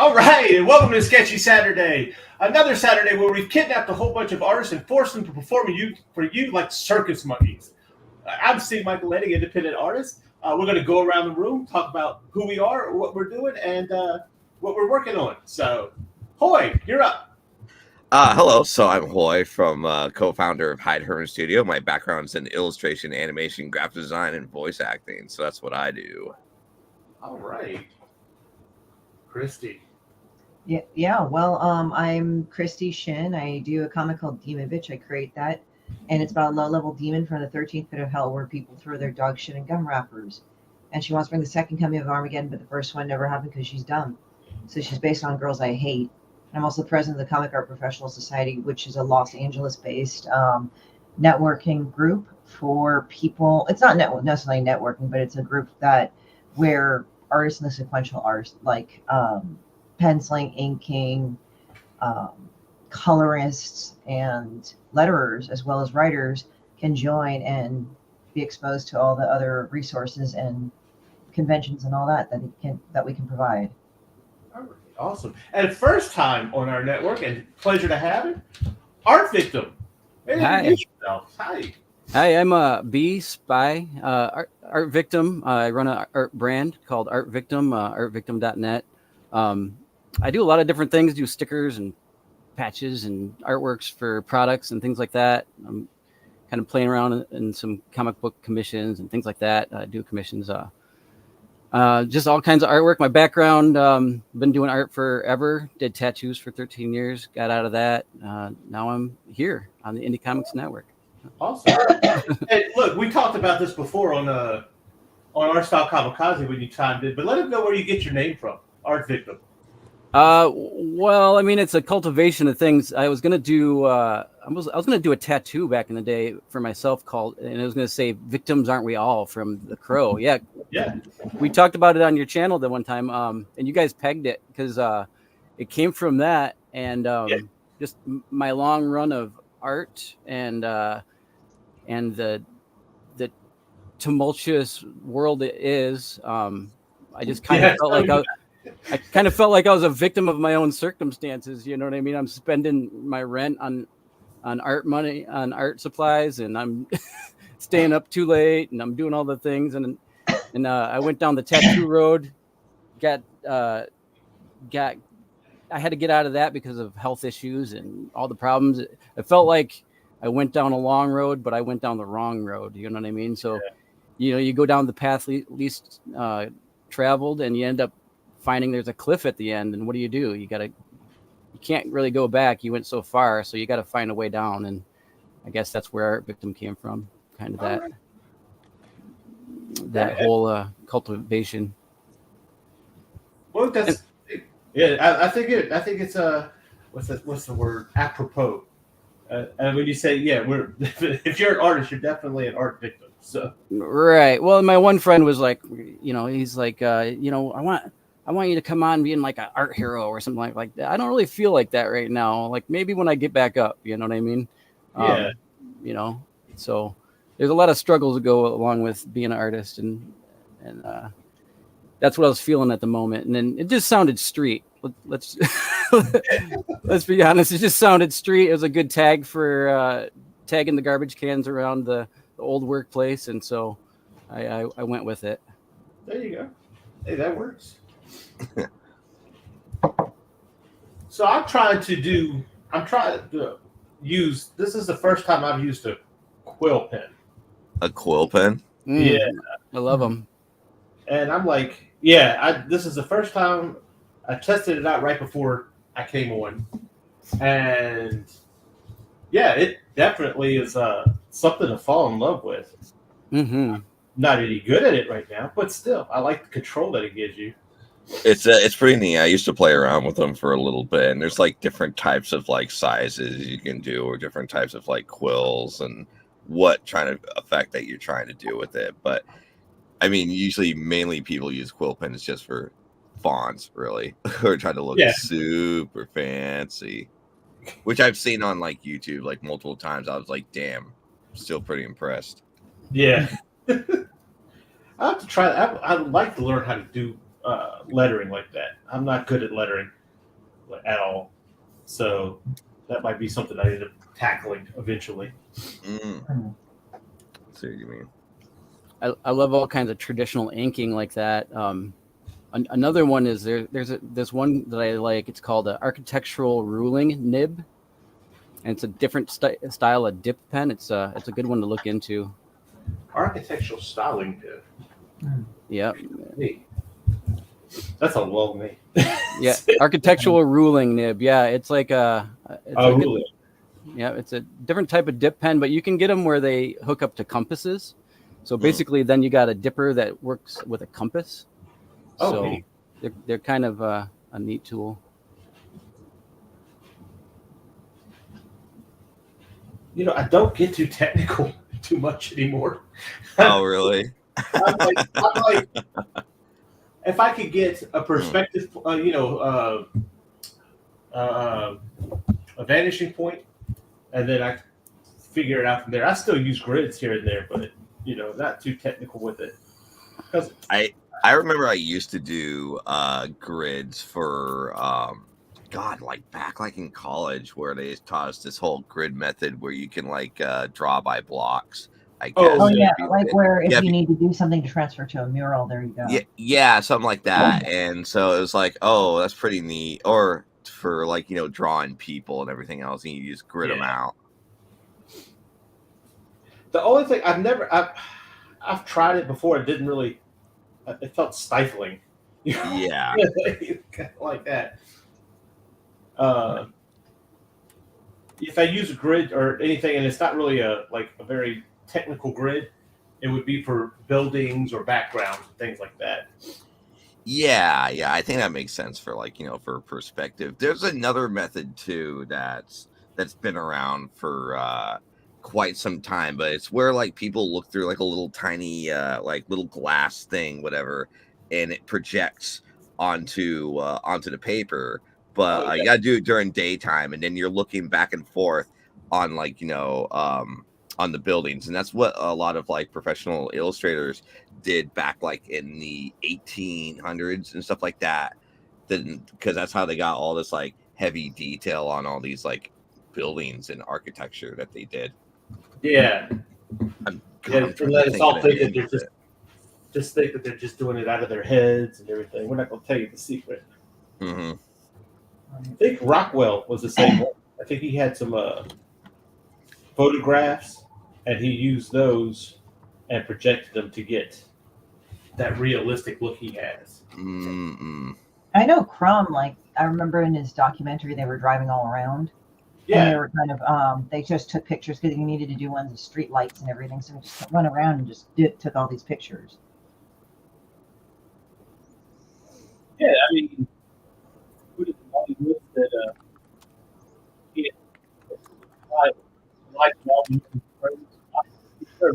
All right, and welcome to Sketchy Saturday. Another Saturday where we've kidnapped a whole bunch of artists and forced them to perform for you like circus monkeys. I'm Steve Michaeletti, independent artist. We're going to go around the room, talk about who we are, what we're doing, and what we're working on. So, Hoy, you're up. Hello. So I'm Hoy from co-founder of Hyde Herman Studio. My background's in illustration, animation, graphic design, and voice acting. So that's what I do. All right. Christy. Yeah. Well, I'm Christy Shin. I do a comic called Demon Bitch. I create that, and it's about a low-level demon from the 13th pit of hell where people throw their dog shit in gum wrappers. And she wants to bring the second coming of Armageddon, but the first one never happened because she's dumb. So she's based on girls I hate. I'm also the president of the Comic Art Professional Society, which is a Los Angeles-based networking group for people. It's not necessarily networking, but it's a group where artists in the sequential arts, like penciling, inking, colorists, and letterers, as well as writers, can join and be exposed to all the other resources and conventions and all that we can provide. Awesome. And first time on our network, and pleasure to have it, Art Victim. Hi. Hi. Hi, I'm a B Spy, art Victim. I run an art brand called Art Victim, artvictim.net. I do a lot of different things, do stickers and patches and artworks for products and things like that. I'm kind of playing around in some comic book commissions and things like that. I do commissions, just all kinds of artwork. My background, been doing art forever, did tattoos for 13 years, got out of that. Now I'm here on the Indie Comics Network. Awesome. Hey, look, we talked about this before on our style Kamikaze when you chimed in, but let them know where you get your name from, Art Victim. Well, I mean, it's a cultivation of things. I was gonna do I was gonna do a tattoo back in the day for myself and I was gonna say "Victims Aren't We All" from The Crow. Yeah. We talked about it on your channel that one time, and you guys pegged it because it came from that, and just my long run of art and the tumultuous world it is. I just kind of felt like I was a victim of my own circumstances. You know what I mean? I'm spending my rent on art money, on art supplies, and I'm staying up too late, and I'm doing all the things. And I went down the tattoo road, I had to get out of that because of health issues and all the problems. It felt like I went down a long road, but I went down the wrong road. You know what I mean? So, you go down the path least traveled, and you end up finding there's a cliff at the end. And what do? You can't really go back. You went so far, so you got to find a way down. And I guess that's where Art Victim came from. Kind of that whole cultivation. Well, I think it's what's the word? Apropos. And when you say, if you're an artist, you're definitely an art victim. So right. Well, my one friend was like, he's like, I want you to come on being like an art hero or something like that. I don't really feel like that right now. Like maybe when I get back up, you know what I mean? So there's a lot of struggles to go along with being an artist, and that's what I was feeling at the moment. And then it just sounded street. Let's be honest. It just sounded street. It was a good tag for tagging the garbage cans around the old workplace, and so I went with it. There you go. Hey, that works. So I'm trying to use. This is the first time I've used a quill pen. A quill pen? Yeah, I love them. And I'm like, this is the first time I tested it out right before I came on, and it definitely is something to fall in love with. Mm-hmm. I'm not any good at it right now, but still, I like the control that it gives you. It's pretty neat. I used to play around with them for a little bit, and there's like different types of like sizes you can do, or different types of like quills, and what kind of effect that you're trying to do with it. But I mean, usually, mainly people use quill pens just for fonts, really, or trying to look super fancy, which I've seen on like YouTube like multiple times. I was like, damn, still pretty impressed. Yeah. I have to try. I would like to learn how to do lettering like that. I'm not good at lettering. at all. So that might be something I end up tackling eventually. Mm. See what you mean. I love all kinds of traditional inking like that. Another one is there's one that I like. It's called an architectural ruling nib, and it's a different style of dip pen. It's a good one to look into. Architectural styling pen. Yeah. Neat. That's a long name. Yeah, architectural ruling nib. Yeah, it's like Ruling. Yeah, it's a different type of dip pen, but you can get them where they hook up to compasses. So basically, then you got a dipper that works with a compass. Oh, So neat. they're kind of a neat tool. You know, I don't get too technical too much anymore. Oh, really? I'm like, if I could get a perspective, a vanishing point, and then I figure it out from there. I still use grids here and there, but not too technical with it. Because I remember I used to do grids for back in college, where they taught us this whole grid method where you can draw by blocks. I guess. Oh yeah, where if yeah, you need to do something to transfer to a mural, there you go. Yeah, something like that. And so it was like, oh, that's pretty neat. Or for drawing people and everything else, and you just grid them out. The only thing I've tried it before. It didn't really. It felt stifling. Yeah. Like that. If I use a grid or anything, and it's not really a very technical grid, it would be for buildings or backgrounds and things like that. Yeah, I think that makes sense for for perspective. There's another method too that's been around for quite some time, but it's where people look through a little tiny little glass thing, whatever, and it projects onto the paper. But you gotta do it during daytime, and then you're looking back and forth on on the buildings, and that's what a lot of professional illustrators did back in the 1800s and stuff like that. Because that's how they got all this heavy detail on all these buildings and architecture that they did. Yeah. Let's all think that they're just think that they're just doing it out of their heads and everything. We're not going to tell you the secret. Mm-hmm. I think Rockwell was the same way. I think he had some photographs, and he used those and projected them to get that realistic look he has. Mm-hmm. I know Crumb, I remember in his documentary, they were driving all around. Yeah. And they were kind of, they just took pictures because you needed to do ones of street lights and everything. So we just went around and just took all these pictures. Yeah, I mean, who did the list that he had all these friends? I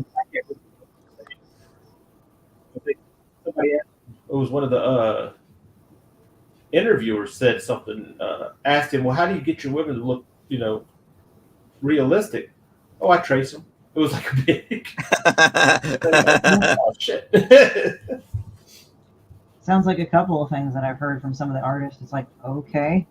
think somebody asked, it was one of the interviewers said something, asked him, well, how do you get your women to look, realistic? Oh, I trace them. It was a big. Oh, shit. Sounds like a couple of things that I've heard from some of the artists. It's okay.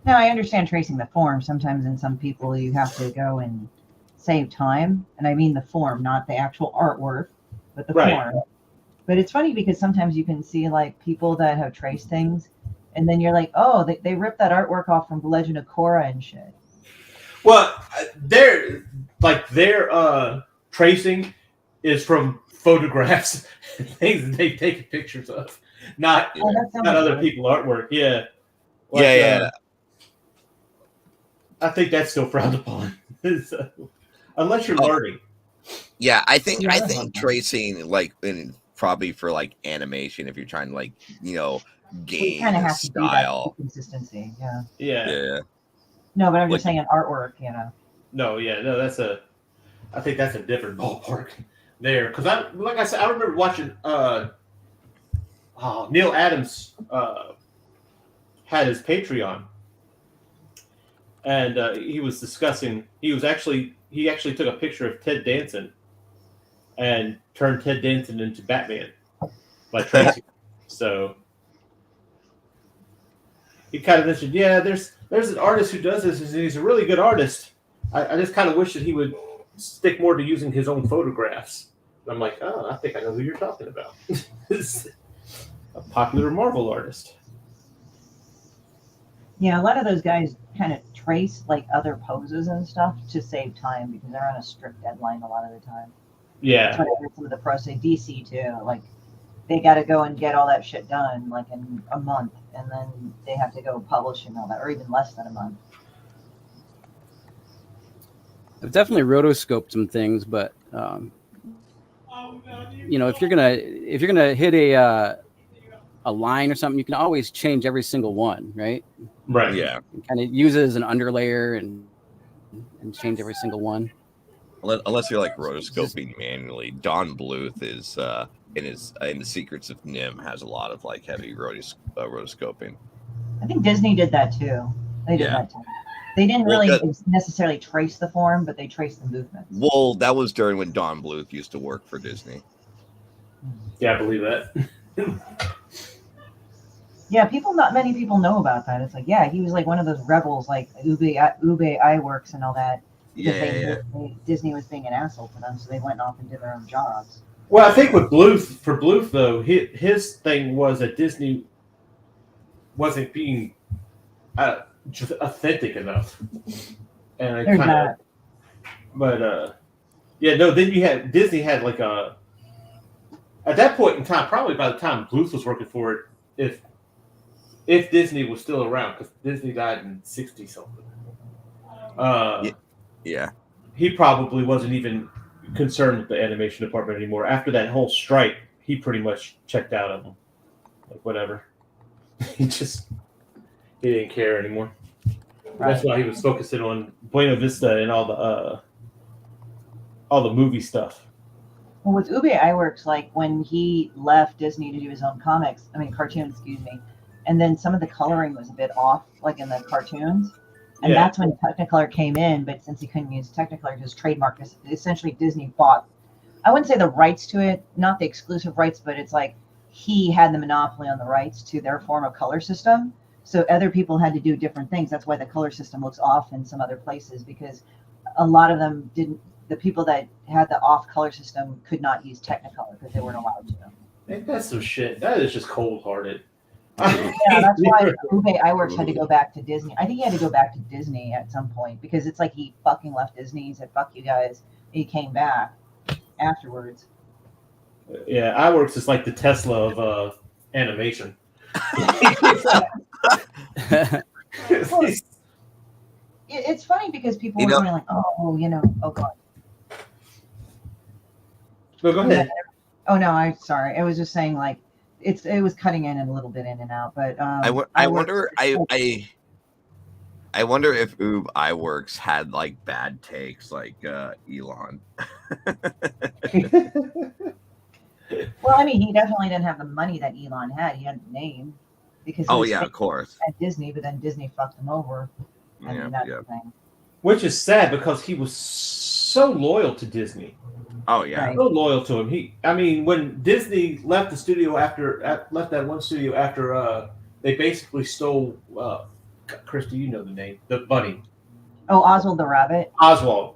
Now, I understand tracing the form. Sometimes in some people, you have to go and save time. And I mean the form, not the actual artwork, but the form. But it's funny because sometimes you can see people that have traced things, and then you're like, oh, they ripped that artwork off from The Legend of Korra and shit. Well, their tracing is from photographs and things that they've taken pictures of, not other people's artwork. Yeah. Yeah. I think that's still frowned upon, so, unless you're learning. Yeah, I think tracing probably for animation, if you're trying to gain kind of have to style, do that consistency. Yeah. No, but I'm just saying artwork. No, I think that's a different ballpark there, because I said, I remember watching Neil Adams had his Patreon, and he was discussing. He actually took a picture of Ted Danson and turned Ted Danson into Batman by tracing. So he kind of mentioned, yeah, there's an artist who does this, and he's a really good artist. I just kind of wish that he would stick more to using his own photographs. And I'm like, oh, I think I know who you're talking about. It's a popular Marvel artist. Yeah, a lot of those guys kind of trace like other poses and stuff to save time because they're on a strict deadline a lot of the time. Yeah. That's what I heard some of the pros say. DC too, like they got to go and get all that shit done like in a month, and then they have to go publish and all that, or even less than a month. I've definitely rotoscoped some things, but you know, if you're gonna hit a line or something, you can always change every single one, right? Right. Yeah. Kind of use it as an underlayer and change every single one. Unless you're like rotoscoping manually. Don Bluth is in the Secrets of Nim has a lot of like heavy rotoscoping. I think Disney did that too. They did that too. They didn't really necessarily trace the form, but they traced the movements. Well, that was during when Don Bluth used to work for Disney. Yeah, I believe that. Yeah, not many people know about that. It's like, yeah, he was like one of those rebels, like Ube Iwerks and all that. Yeah. Disney was being an asshole to them, so they went off and did their own jobs. Well, I think with Bluth though, his thing was that Disney wasn't being just authentic enough, and There's that. But then Disney had like at that point in time, probably by the time Bluth was working for it, if Disney was still around, because Disney died in 60 something. Yeah. He probably wasn't even concerned with the animation department anymore. After that whole strike, he pretty much checked out of them. Like, whatever. He didn't care anymore. Right. That's why he was focusing on Buena Vista and all the movie stuff. Well, with Ube Iwerks, like when he left Disney to do his own cartoons, excuse me, and then some of the coloring was a bit off, like in the cartoons. And that's when Technicolor came in, but since he couldn't use Technicolor, his trademark, essentially Disney bought, I wouldn't say the rights to it, not the exclusive rights, but it's like he had the monopoly on the rights to their form of color system. So other people had to do different things. That's why the color system looks off in some other places, because a lot of them didn't, the people that had the off color system could not use Technicolor because they weren't allowed to. That's some shit. That is just cold-hearted. Yeah, that's why Ube Iwerks had to go back to Disney. I think he had to go back to Disney at some point because it's like he fucking left Disney. He said, "Fuck you guys." And he came back afterwards. Yeah, Iwerks is like the Tesla of animation. It's funny because people were going like, "Oh, oh god." No, go ahead. Oh no, I'm sorry. I was just saying like. It was cutting in and a little bit in and out, but I wonder if Ube Iwerks had like bad takes like Elon. Well, I mean, he definitely didn't have the money that Elon had. He had the name because of course at Disney, but then Disney fucked him over. That's the thing. Which is sad because he was so loyal to Disney. Oh yeah, so loyal to him. When Disney left the studio left that one studio after they basically stole. Christy, you know the name, the bunny. Oh, Oswald the rabbit. Oswald.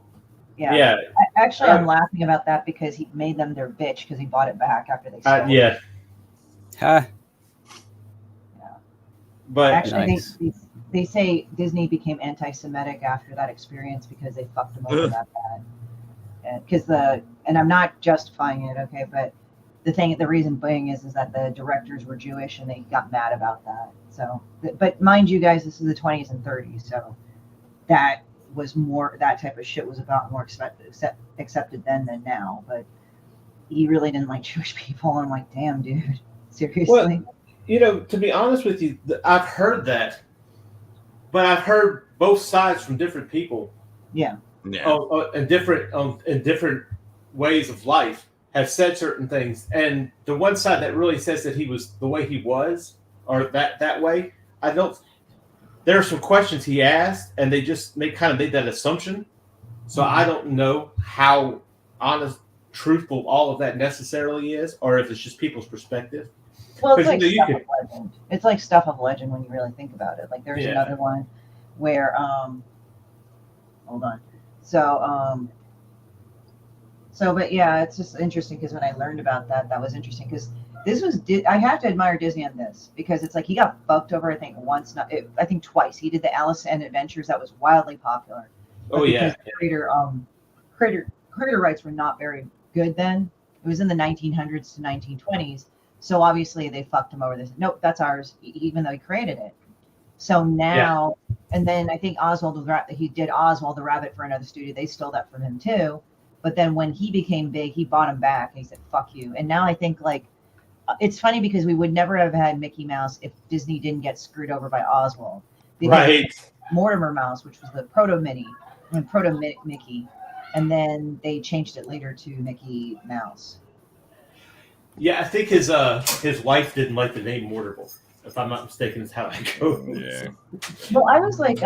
Yeah. Actually, I'm laughing about that because he made them their bitch because he bought it back after they stole it. Yeah. Huh. Yeah. But actually, nice. they say Disney became anti-Semitic after that experience because they fucked them over that bad. And I'm not justifying it, okay, but the reason being is that the directors were Jewish and they got mad about that. So, but mind you guys, this is the 20s and 30s, so that type of shit was about more accepted then than now. But he really didn't like Jewish people. I'm like, damn, dude, seriously. Well, to be honest with you, I've heard that, but I've heard both sides from different people. Yeah. Yeah. In different ways of life have said certain things, and the one side that really says that he was the way he was, or that way, I don't. There are some questions he asked, and they just made that assumption. So I don't know how honest, truthful all of that necessarily is, or if it's just people's perspective. Well, it's 'Cause, like you know, stuff of legend. It's like stuff of legend when you really think about it. Like there's Yeah. another one where hold on. So but yeah, it's just interesting because when I learned about that, that was interesting because this was I have to admire Disney on this because it's like he got fucked over I think once, I think twice. He did the Alice and Adventures that was wildly popular. But Oh yeah. because creator rights were not very good then. It was in the 1900s to 1920s. So obviously they fucked him over. This nope, that's ours, even though he created it. So now, and then I think he did Oswald the Rabbit for another studio. They stole that from him too. But then when he became big, he bought him back. And he said, "Fuck you." And now I think like it's funny because we would never have had Mickey Mouse if Disney didn't get screwed over by Oswald. They had Right. Mortimer Mouse, which was the proto Mickey, and then they changed it later to Mickey Mouse. Yeah, I think his wife didn't like the name Mortimer. If I'm not mistaken, is how I go. Yeah. Well, I was like,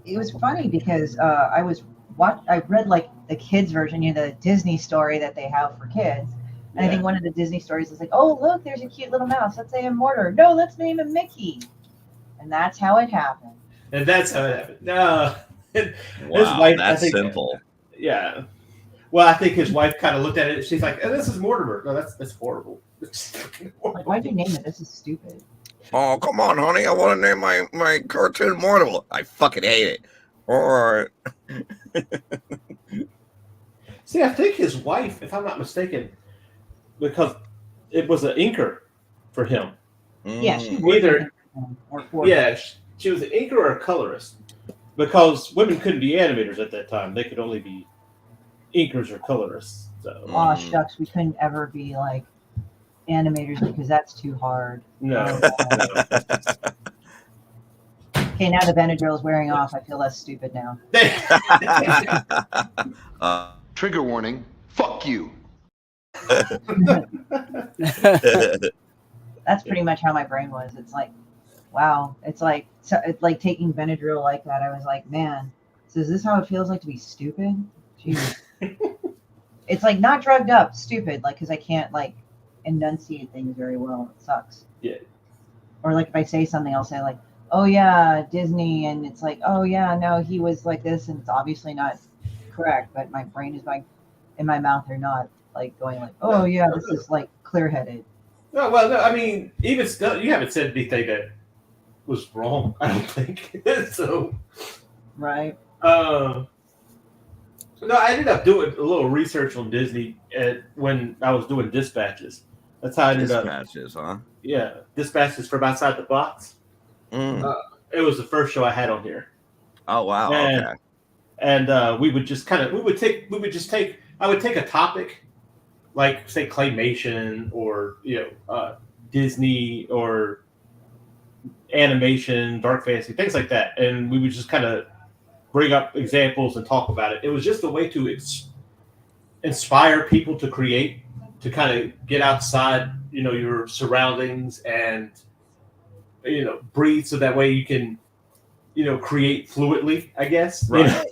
it was funny because I read like the kids version, you know, the Disney story that they have for kids. And I think one of the Disney stories is like, oh, look, there's a cute little mouse. Let's name him Mortimer. No, let's name him Mickey. And that's how it happened. And that's how it happened. No. His Wow, wife, that's I think, simple. Yeah. Well, I think his wife kind of looked at it. She's like, oh, "This is Mortimer." No, that's horrible. Like, why'd you name it? This is stupid. Oh, come on, honey. I want to name my cartoon Mortimer. I fucking hate it. Or See, I think his wife, if I'm not mistaken, because it was an inker for him. Yeah, she Either, or yeah, she was an inker or a colorist, because women couldn't be animators at that time. They could only be inkers or colorists. So. Oh shucks, we couldn't ever be like animators because that's too hard. No. Okay, now the Benadryl is wearing off. I feel less stupid now. Trigger warning. Fuck you. That's pretty much how my brain was. It's like, wow. It's like taking Benadryl like that. I was like, man, so is this how it feels like to be stupid? Jeez. It's like not drugged up, stupid. Like because I can't like enunciate things very well. It sucks. Yeah. Or like if I say something, I'll say like, oh yeah, Disney, and it's like, oh yeah, no, he was like this, and it's obviously not correct, but my brain is like, in my mouth are not like going like, oh yeah, this is like clear-headed. No, well, no, I mean, even still, you haven't said anything that was wrong, I don't think. So, right. No, I ended up doing a little research on Disney when I was doing dispatches. That's how I ended up. Dispatches, huh? Yeah, dispatches from outside the box. It was the first show I had on here. Oh wow! Okay. And I would take a topic, like say claymation or Disney or animation, dark fantasy, things like that, and we would just kind of bring up examples and talk about it. It was just a way to inspire people to create, to kind of get outside, your surroundings and breathe, so that way you can, create fluidly, I guess. Right.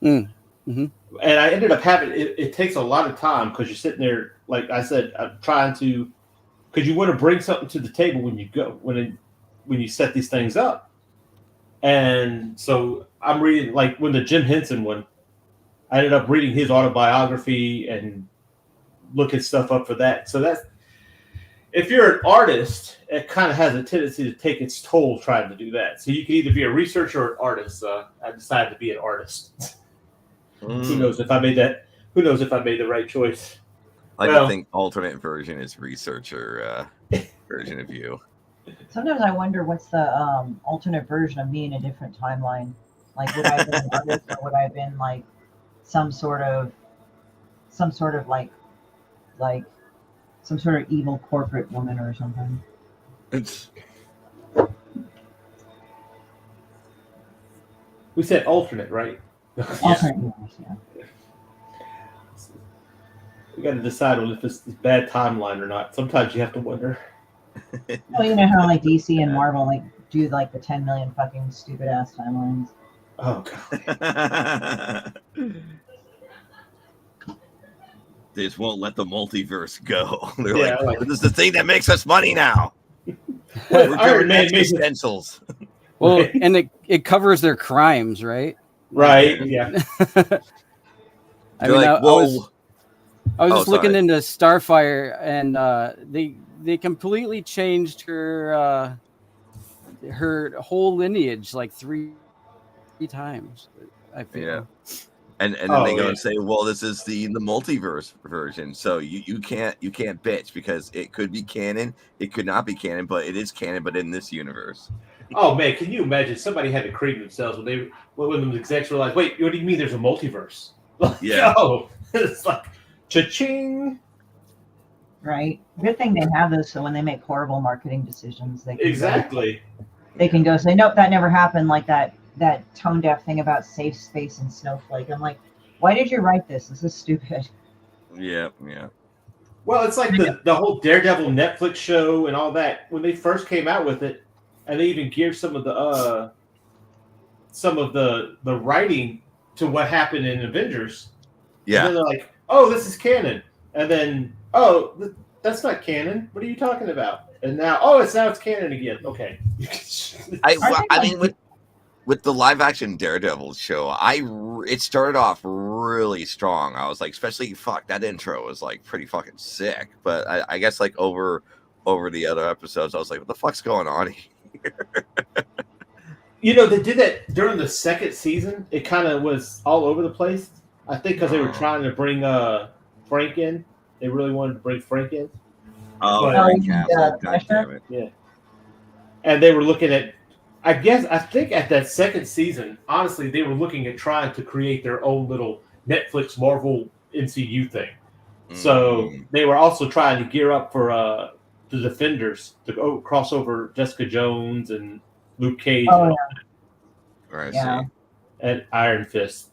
And I ended up having it takes a lot of time because you're sitting there, like I said, I'm trying to, because you want to bring something to the table when you go, when you set these things up. And so I'm reading, like when the Jim Henson one, I ended up reading his autobiography and looking stuff up for that. So that's, if you're an artist, it kind of has a tendency to take its toll trying to do that. So you can either be a researcher or an artist. I decided to be an artist. Who knows if I made that? Who knows if I made the right choice? I think alternate version is researcher version of you. Sometimes I wonder what's the alternate version of me in a different timeline. Like, would I have been an artist, or would I have been like some sort of like some sort of evil corporate woman or something? We said alternate, right? Alternate universe, yeah. We got to decide on if it's bad timeline or not. Sometimes you have to wonder. Well, you know how like DC and Marvel like do like the 10 million fucking stupid ass timelines. Oh god. They just won't let the multiverse go. They're Yeah, like, like- this is the thing that makes us money now. What We're if Iron doing Man makes it- existentials. Well, Right. and it covers their crimes, right? Right. Yeah. I They're mean, like, I was Oh, just looking sorry. into Starfire, and they completely changed her whole lineage like three times. I feel. Yeah. And then they Oh, go yeah. and say, well, this is the multiverse version, so you can't bitch because it could be canon, it could not be canon, but it is canon, but in this universe. Oh man, can you imagine somebody had to cream themselves when the execs were like, "Wait, what do you mean? There's a multiverse?" Like, Yeah. yo, it's like, cha-ching. Right. Good thing they have those, so when they make horrible marketing decisions, Exactly. they can go say, "Nope, that never happened." Like that tone deaf thing about safe space and Snowflake. I'm like, why did you write this? This is stupid. Yeah. Well, it's like the whole Daredevil Netflix show and all that. When they first came out with it, and they even geared some of the writing to what happened in Avengers. And Yeah. then they're like, "Oh, this is canon," and then, "Oh, that's not canon. What are you talking about?" And now, it's canon again. Okay. I mean, with the live action Daredevil show, it started off really strong. I was like, especially that intro was like pretty fucking sick. But I guess like over the other episodes, I was like, what the fuck's going on here? They did that during the second season. It kind of was all over the place. I think because they were trying to bring Frank in. They really wanted to bring Frank in. Oh, But- Frank Castle, god damn it. Yeah. And they were looking at, I think at that second season, honestly, they were looking at trying to create their own little Netflix Marvel MCU thing. So they were also trying to gear up for the Defenders to go cross over Jessica Jones and Luke Cage Oh, and, Right, Yeah. see. and Iron Fist.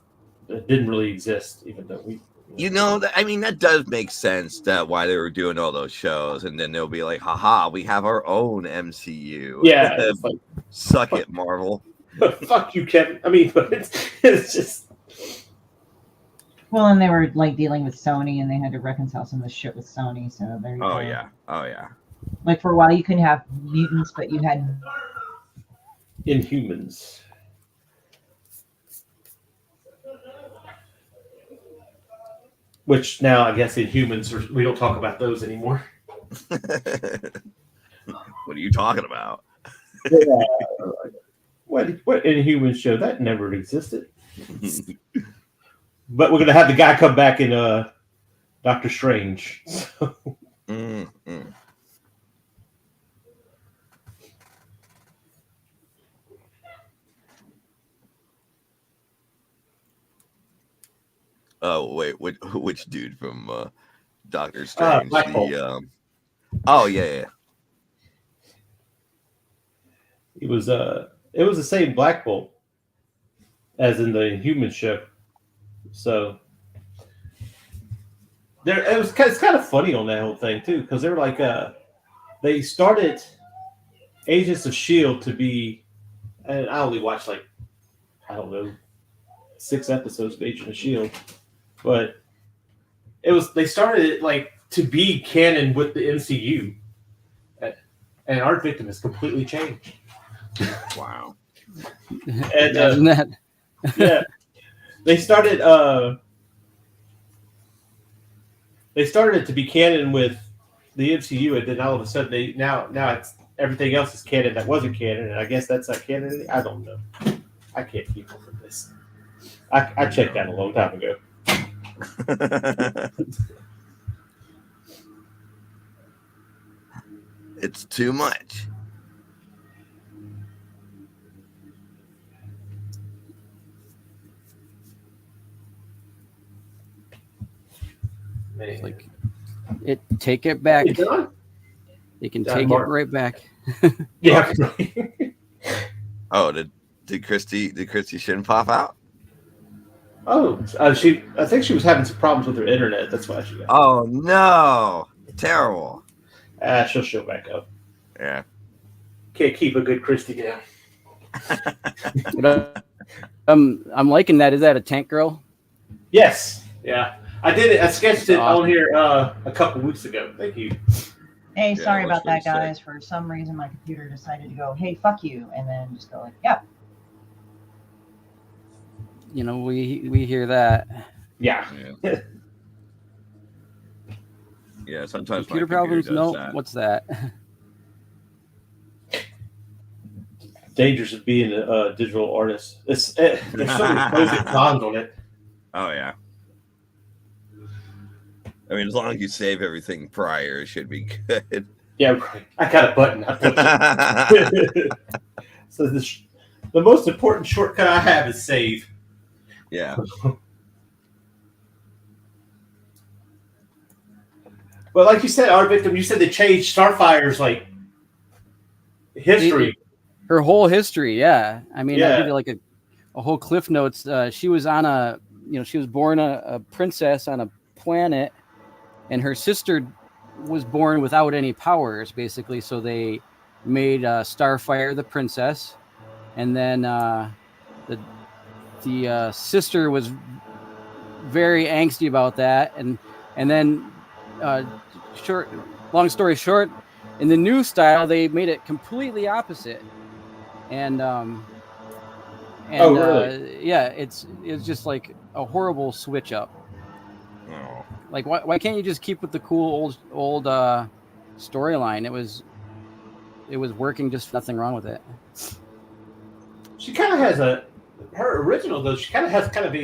That didn't really exist, even though we. That does make sense that why they were doing all those shows, and then they'll be like, haha, we have our own MCU. Yeah, it's like, Suck it, Marvel. fuck you, Kevin. I mean, but it's just. Well, and they were like dealing with Sony, and they had to reconcile some of the shit with Sony. So there you go. Oh yeah. Like for a while, you couldn't have mutants, but you had Inhumans. Which now I guess Inhumans we don't talk about those anymore. What are you talking about? What Inhumans show that never existed. But we're gonna have the guy come back in Doctor Strange. Oh wait, which dude from Doctor Strange? Black Bolt. Oh yeah. It was the same Black Bolt as in the Inhuman show. So it's kind of funny on that whole thing too, because they're like they started Agents of S.H.I.E.L.D. to be, and I only watched like, I don't know, 6 episodes of Agents of S.H.I.E.L.D., but they started it like to be canon with the MCU, and Art Victim has completely changed. Wow. And Imagine that. yeah, they started it to be canon with the MCU, and then all of a sudden now it's everything else is canon that wasn't canon, and I guess that's not canon. I don't know. I can't keep up with this. I checked that a long time ago. It's too much. Man. Like take it back. Hey, John? They can John take Mark. it right back. Yeah. Oh, did Christy Shin pop out? I think she was having some problems with her internet. That's why she got. Oh no, terrible. She'll show back up. Yeah. Can't keep a good Christy down. I'm liking that. Is that a tank girl? Yes. Yeah. I did it. I sketched it Awesome. on here a couple weeks ago. Thank you. Hey, Yeah, sorry it about looks that, pretty guys. For some reason, my computer decided to go, "Hey, fuck you," and then just go like, "Yep." You know, we hear that. Yeah. Yeah. Yeah, sometimes Computer my computer problems? does No. that. What's that? Dangers of being a digital artist. There's so many pros and cons on it. Oh yeah. I mean, as long as you save everything prior, it should be good. Yeah, right. I got a button. I pushed it. So the most important shortcut I have is save. Yeah. But like you said, Art Victim, you said they changed Starfire's like history. Her whole history, yeah. I mean, I'll Yeah. give you like a whole cliff notes. She was on she was born a princess on a planet, and her sister was born without any powers, basically. So they made Starfire the princess, and then the sister was very angsty about that, and then long story short, in the new style they made it completely opposite, and Oh, really? yeah, it's just like a horrible switch up. Oh. Like why can't you just keep with the cool old storyline? It was working, just nothing wrong with it. She kind of has her original though. She kind of has kind of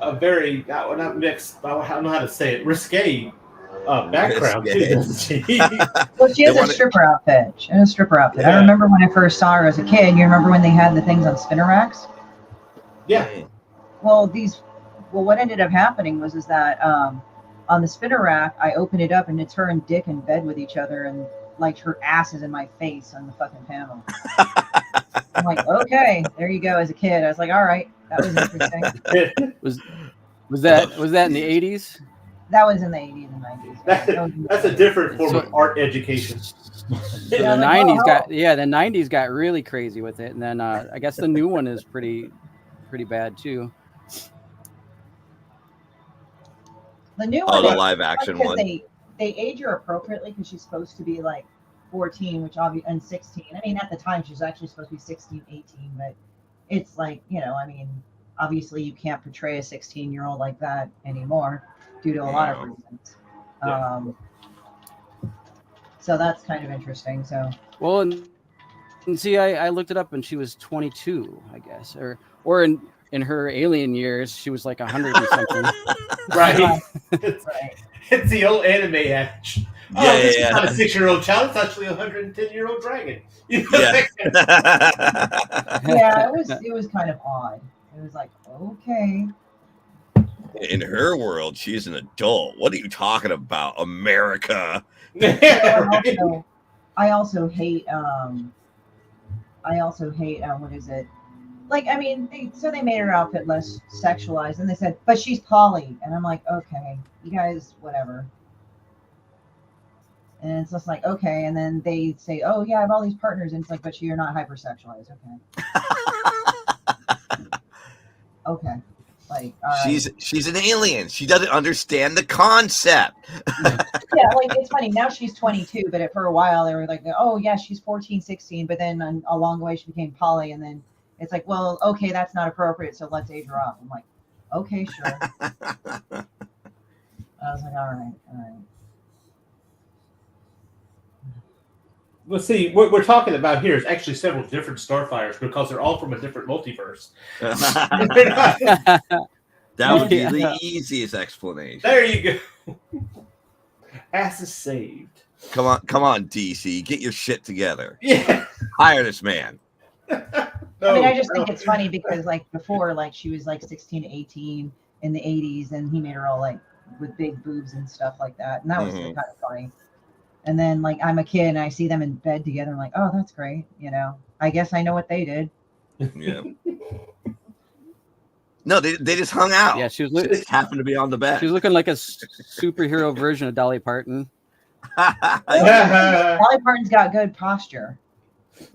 a very not mixed. I don't know how to say it. Risque background too, doesn't she? Well, she has a stripper outfit. She has a stripper outfit. Yeah. I remember when I first saw her as a kid. You remember when they had the things on spinner racks? Yeah. Well, what ended up happening was that on the spinner rack, I open it up and it's her and Dick in bed with each other, and like her ass is in my face on the fucking panel. I'm like, okay, there you go. As a kid, I was like, all right, that was interesting. Was that in the 80s? That was in the 80s and 90s. That's a different form of art education. So the 90s got really crazy with it, and then I guess the new one is pretty bad too. The new Oh, one, the live action one. They age her appropriately because she's supposed to be like 14, which obviously, and 16. I mean, at the time she was actually supposed to be 16, 18, but it's like, I mean, obviously you can't portray a 16-year-old like that anymore due to a lot of reasons. Yeah. So that's kind of interesting. So well, and see, I looked it up, and she was 22, I guess, or in her alien years, she was like 100 and something. Right. right. It's the old anime adage. This is not a 6-year-old child. It's actually a 110-year-old dragon. Yeah. Yeah, it was kind of odd. It was like, okay. In her world, she's an adult. What are you talking about, America? I also hate what is it? Like, I mean, they made her outfit less sexualized, and they said, but she's poly, and I'm like, okay, you guys, whatever. And it's just like, okay, and then they say, oh yeah, I have all these partners, and it's like, but you're not hypersexualized, okay. Okay. Like, she's an alien. She doesn't understand the concept. Yeah, like, it's funny. Now she's 22, but for a while they were like, oh yeah, she's 14, 16, but then along the way she became poly, and then it's like, well, okay, that's not appropriate, so let's age her up. I'm like, okay, sure. I was like, all right. Well, see, what we're talking about here is actually several different Starfires because they're all from a different multiverse. That would be the easiest explanation. There you go. Ass is saved. Come on, DC, get your shit together. Yeah. Hire this man. I mean, I just think it's funny because, like, before, like, she was like 16, 18 in the 80s, and he made her all like with big boobs and stuff like that, and that was kind of funny. And then, like, I'm a kid and I see them in bed together. I'm like, oh, that's great. I guess I know what they did. Yeah. No, they just hung out. Yeah, she just happened to be on the bed. She was looking like a superhero version of Dolly Parton. Dolly Parton's got good posture.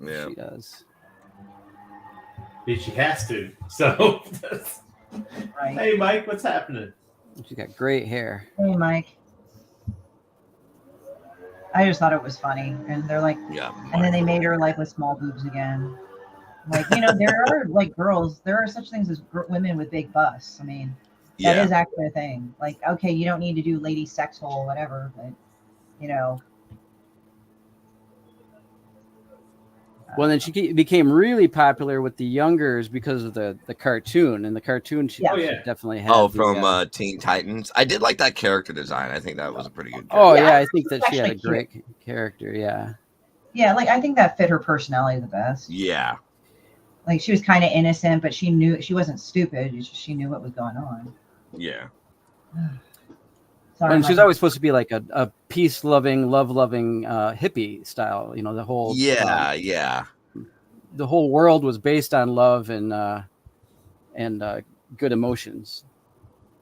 Yeah. She does. She has to. So, Right. hey, Mike, what's happening? She's got great hair. Hey, Mike. I just thought it was funny, and they're like, Yeah. and then they made her like with small boobs again. Like, there are like girls. There are such things as women with big busts. I mean, that is actually a thing. Like, okay, you don't need to do lady sex hole, whatever, but Well, then she became really popular with the youngers because of the cartoon. And the cartoon, she definitely had. From Teen Titans. I did like that character design. I think that was a pretty good character. Oh, yeah, I think that she had a great character, yeah. Yeah, like, I think that fit her personality the best. Yeah. Like, she was kind of innocent, but she knew she wasn't stupid. She knew what was going on. Yeah. Sorry, and she was always supposed to be like a peace-loving, love-loving hippie style. The whole the whole world was based on love and good emotions,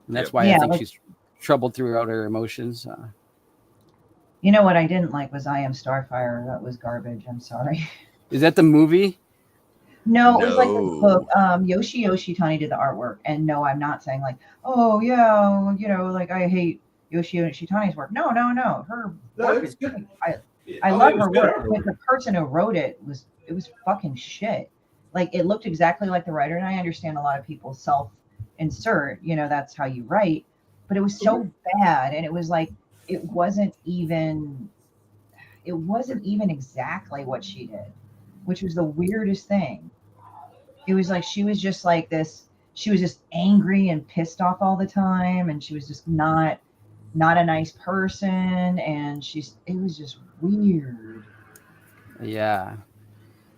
and that's why I think she's troubled throughout her emotions. You know what I didn't like was I Am Starfire. That was garbage. I'm sorry. Is that the movie? No, it was like the book. Yoshi Tani did the artwork, and no, I'm not saying like, oh yeah, like I hate Yoshi Tani's work. No, her work is good. I love her work, but the person who wrote it was fucking shit. Like, it looked exactly like the writer, and I understand a lot of people self-insert. That's how you write, but it was so bad, and it was like it wasn't even exactly what she did, which was the weirdest thing. It was like she was just like this. She was just angry and pissed off all the time, and she was just not a nice person, and it was just weird. Yeah.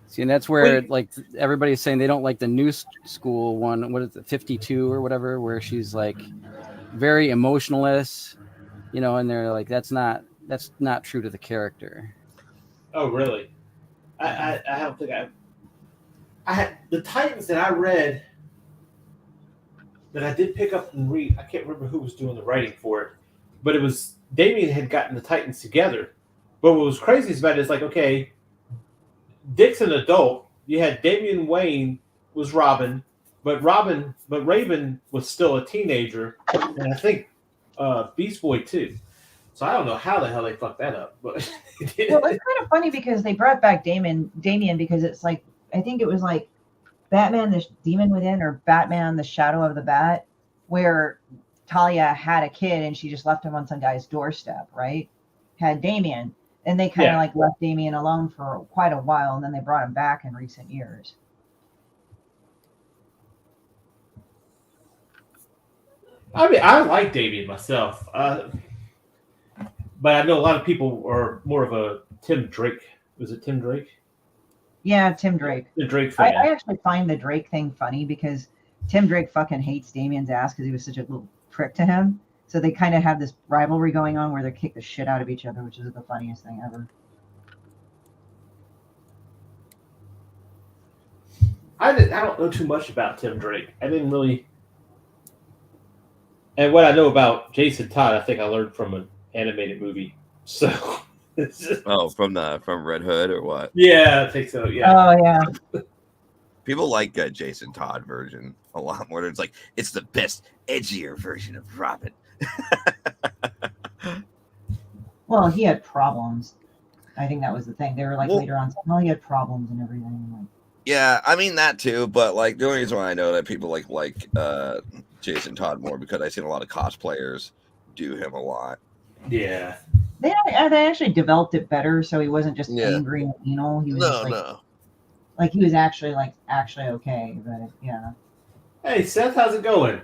See, and that's where like everybody's saying they don't like the new school one. What is it, 52 or whatever, where she's like very emotionless, and they're like, that's not true to the character. Oh, really? I don't think I had the Titans that I read that I did pick up and read. I can't remember who was doing the writing for it, but it was Damian had gotten the Titans together. But what was crazy about it is like, okay, Dick's an adult. You had Damian Wayne was Robin, but Raven was still a teenager, and I think Beast Boy too. So I don't know how the hell they fucked that up, but well, it's kind of funny because they brought back Damian because it's like, I think it was like Batman the Demon Within or Batman the Shadow of the Bat, where Talia had a kid and she just left him on some guy's doorstep, right? Had Damian, and they kind of like left Damian alone for quite a while, and then they brought him back in recent years. I mean, I like Damian myself, but I know a lot of people are more of a Tim Drake. Was it Tim Drake? Yeah, Tim Drake. The Drake fan. I actually find the Drake thing funny because Tim Drake fucking hates Damian's ass because he was such a little prick to him. So they kind of have this rivalry going on where they kick the shit out of each other, which is the funniest thing ever. I don't know too much about Tim Drake. I didn't really. And what I know about Jason Todd, I think I learned from an animated movie. So. From Red Hood or what? Yeah, I think so. Yeah. Oh yeah. People like Jason Todd version a lot more. It's like it's the best, edgier version of Robin. Well, he had problems. I think that was the thing. They were like later on saying, "Oh, he had problems and everything." Like, yeah, I mean that too. But like the only reason why I know that people like Jason Todd more because I've seen a lot of cosplayers do him a lot. Yeah. They actually developed it better, so he wasn't just angry and anal. He was like he was actually okay. But yeah. Hey Seth, how's it going?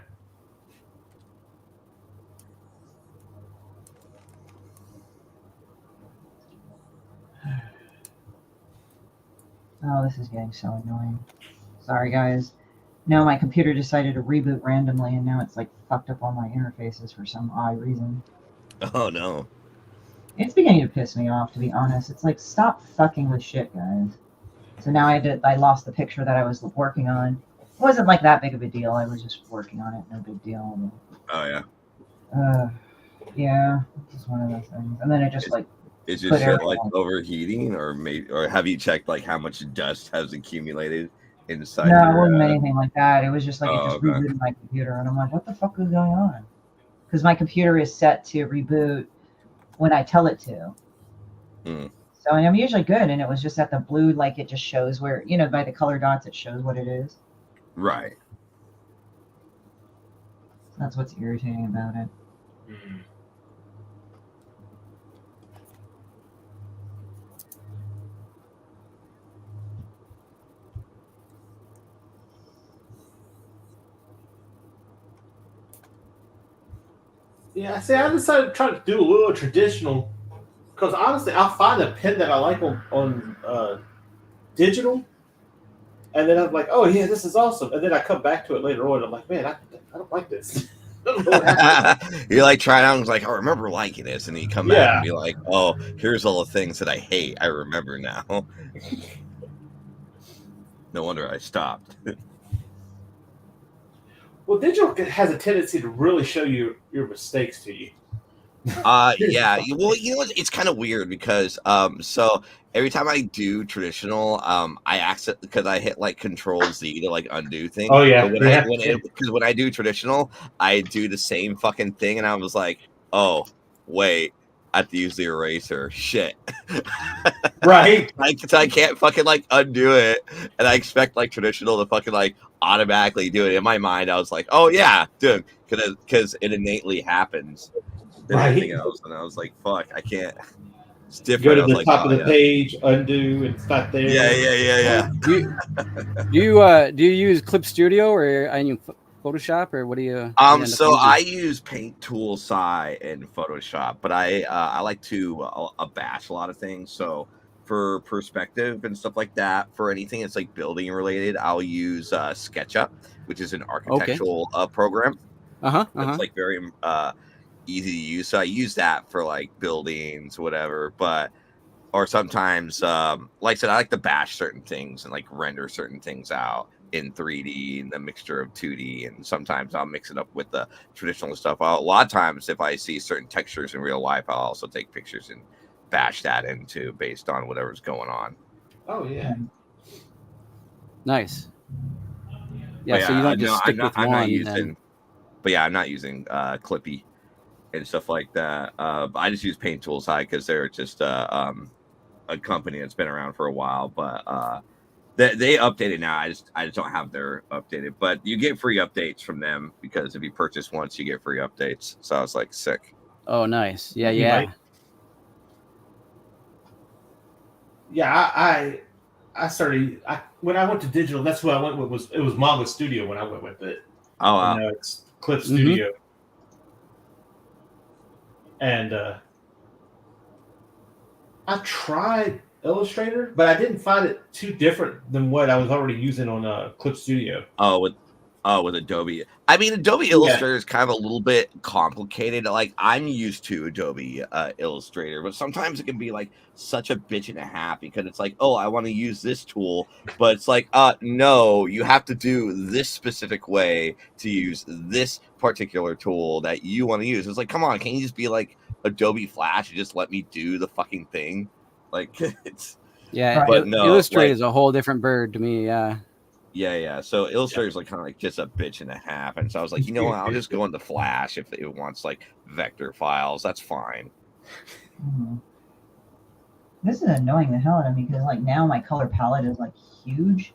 Oh, this is getting so annoying. Sorry, guys. No, my computer decided to reboot randomly, and now it's like fucked up all my interfaces for some odd reason. Oh no. It's beginning to piss me off, to be honest. It's like, stop fucking with shit, guys. So now I lost the picture that I was working on. It wasn't like that big of a deal. I was just working on it. No big deal. Oh yeah. Yeah, it's just one of those things. And then it just is your shit like overheating, or have you checked like how much dust has accumulated inside No, it your. wasn't anything like that. It was just like it Oh, just okay. rebooted my computer, and I'm like, what the fuck is going on? Because my computer is set to reboot when I tell it to. Hmm. So and I'm usually good, and it was just at the blue, like it just shows where, by the color dots, it shows what it is. Right. That's what's irritating about it. Mm. Yeah, see, I decided to try to do a little traditional because honestly, I'll find a pen that I like on digital, and then I'm like, oh yeah, this is awesome, and then I come back to it later on. And I'm like, man, I don't like this. I don't know what happened. You're like trying out and it's like, I remember liking this, and then you come back Yeah. and be like, oh, here's all the things that I hate. I remember now. No wonder I stopped. Well, digital has a tendency to really show you your mistakes to you. Yeah. Well, it's kind of weird because so every time I do traditional, I accident because I hit like Control Z to like undo things. Oh yeah, But when I do traditional, I do the same fucking thing, and I was like, oh wait, I have to use the eraser. Shit. right. So I can't fucking like undo it, and I expect like traditional to fucking like automatically do it. In my mind, I was like, oh yeah, dude, because it innately happens. Than anything else, and I was like, "Fuck, I can't." It's different. Go to the top of the page, undo, and it's not there. Yeah. Do you use Clip Studio or I use Photoshop or what do you? So I use Paint Tool, Sci, and Photoshop, but I like to bash a lot of things. So for perspective and stuff like that, for anything that's like building related, I'll use SketchUp, which is an architectural program. It's like very easy to use, so I use that for like buildings, whatever. Or sometimes, like I said, I like to bash certain things and like render certain things out in 3D and the mixture of 2D, and sometimes I'll mix it up with the traditional stuff. A lot of times, if I see certain textures in real life, I'll also take pictures and bash that into based on whatever's going on. Oh yeah, nice. Yeah, so you don't just stick with one. I'm not using Clippy and stuff like that. I just use Paint Tool Sci because they're just a company that's been around for a while, but they updated now. I just don't have their updated, but you get free updates from them because if you purchase once, you get free updates. So I was like, sick. Oh, nice. Yeah. Yeah, I started when I went to digital. That's what I went with. It was Manga Studio when I went with it. Oh wow. And now it's Clip Studio. And I tried Illustrator, but I didn't find it too different than what I was already using on Clip Studio. With Adobe. I mean, Adobe Illustrator is kind of a little bit complicated. Like, I'm used to Adobe Illustrator, but sometimes it can be like such a bitch and a half because it's like, oh, I want to use this tool, but it's like, no, you have to do this specific way to use this particular tool that you want to use. It's like, come on, can't you just be like Adobe Flash and just let me do the fucking thing? Like, it's but no, Illustrator is a whole different bird to me. Yeah. So Illustrator is like kind of like just a bitch and a half, and so I was like, you know what? I'll just go into Flash if it wants like vector files. That's fine. Mm-hmm. This is annoying the hell out of me because like now my color palette is like huge,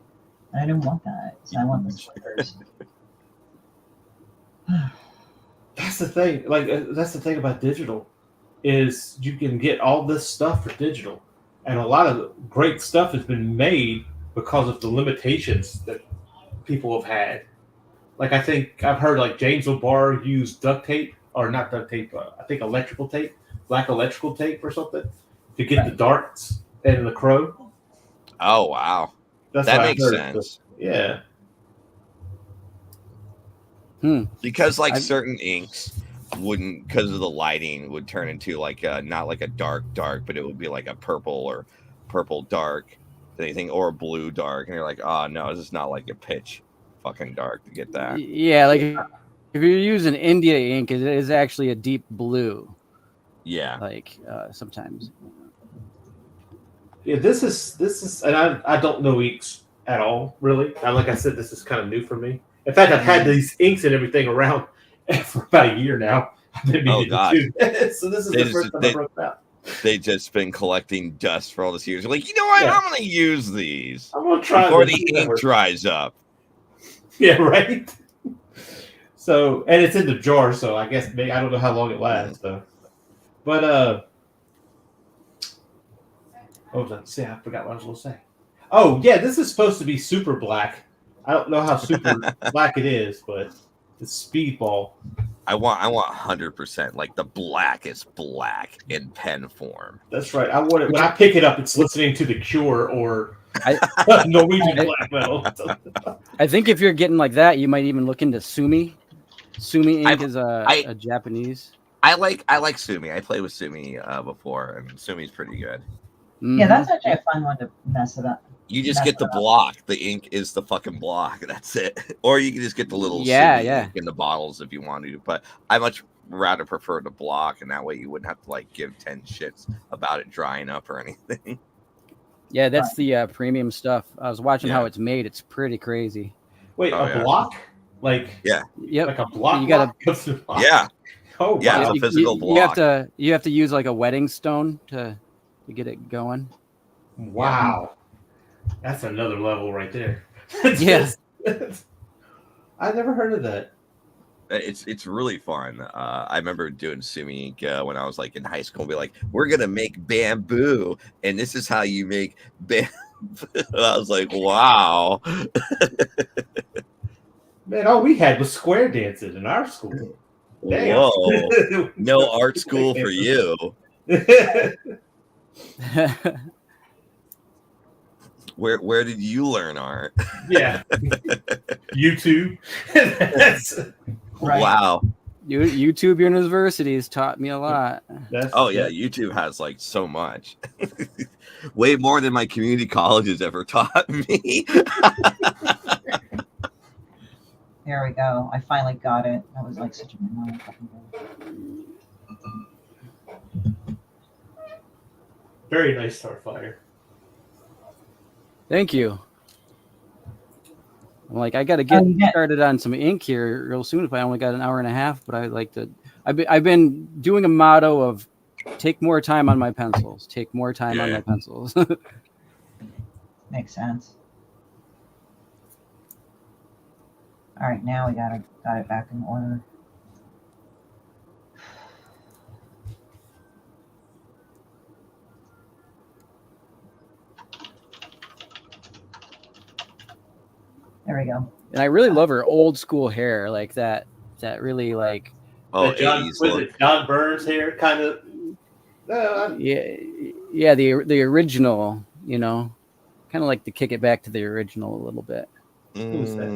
and I didn't want that, so I want the squares. That's the thing. Like that's the thing about digital is you can get all this stuff for digital, and a lot of great stuff has been made because of the limitations that people have had. Like I think I've heard like James O'Barr use duct tape, or not duct tape, I think electrical tape, black electrical tape or something to get the darts and the crow. Oh wow. That makes sense. Yeah. Because like certain inks wouldn't, because of the lighting, would turn into like not like a dark, but it would be like a purple or purple dark, anything, or a blue dark, and you're like, oh no, this is not like a pitch fucking dark to get that. Yeah, like if you're using India ink, it is actually a deep blue. Yeah, like sometimes. Yeah, this is, and I don't know inks at all, really. Like I said, this is kind of new for me. In fact, I've had these inks and everything around for about a year now. I've been meaning to do. So this is the first time I broke it out. They just been collecting dust for all this years. They're like, you know what? Yeah. I'm gonna use these. I'm gonna try before this. the ink dries up. Yeah, right. So, and it's in the jar, so I guess maybe, I don't know how long it lasts though. But what was I say? I forgot what I was going to say. Oh yeah, this is supposed to be super black. I don't know how super black it is, but it's Speedball. I want 100%, like the blackest black in pen form. That's right. I want it when I pick it up. It's listening to The Cure or Norwegian black metal. I think if you're getting like that, you might even look into Sumi. Sumi ink is a Japanese. I like Sumi. I played with Sumi before, and Sumi's pretty good. Yeah, that's actually a fun one to mess it up. You just get the block. The ink is the fucking block. That's it. Or you can just get the little Sumi ink in the bottles if you want to. But I much rather prefer the block, and that way you wouldn't have to like give 10 shits about it drying up or anything. Yeah, that's the premium stuff. I was watching how it's made. It's pretty crazy. Wait, a block? Like yep, like a block. You gotta yeah. Oh yeah, wow. it's a physical block. You have to use like a wedding stone to get it going. Wow. That's another level right there. Yeah. I've never heard of that. It's really fun. I remember doing Sumi ink when I was like in high school. Be like, we're gonna make bamboo, and this is how you make bamboo. I was like, wow. Man, all we had was square dancing in our school. Damn. Whoa! No art school for you. Where did you learn art? Yeah, YouTube. Right. Wow. YouTube universities taught me a lot. YouTube has like so much. Way more than my community colleges ever taught me. There we go. I finally got it. That was like such a annoying fucking thing. Very nice Starfire. Thank you. I'm like, I got to get started on some ink here real soon. If I only got an hour and a half, but I like to. I've been doing a motto of take more time on my pencils. Take more time on my pencils. Makes sense. All right, now we got it back in order. There we go. And I really love her old school hair, like that really like. Oh, John Burns hair, kind of. Yeah, the original, kind of like to kick it back to the original a little bit. Who was that?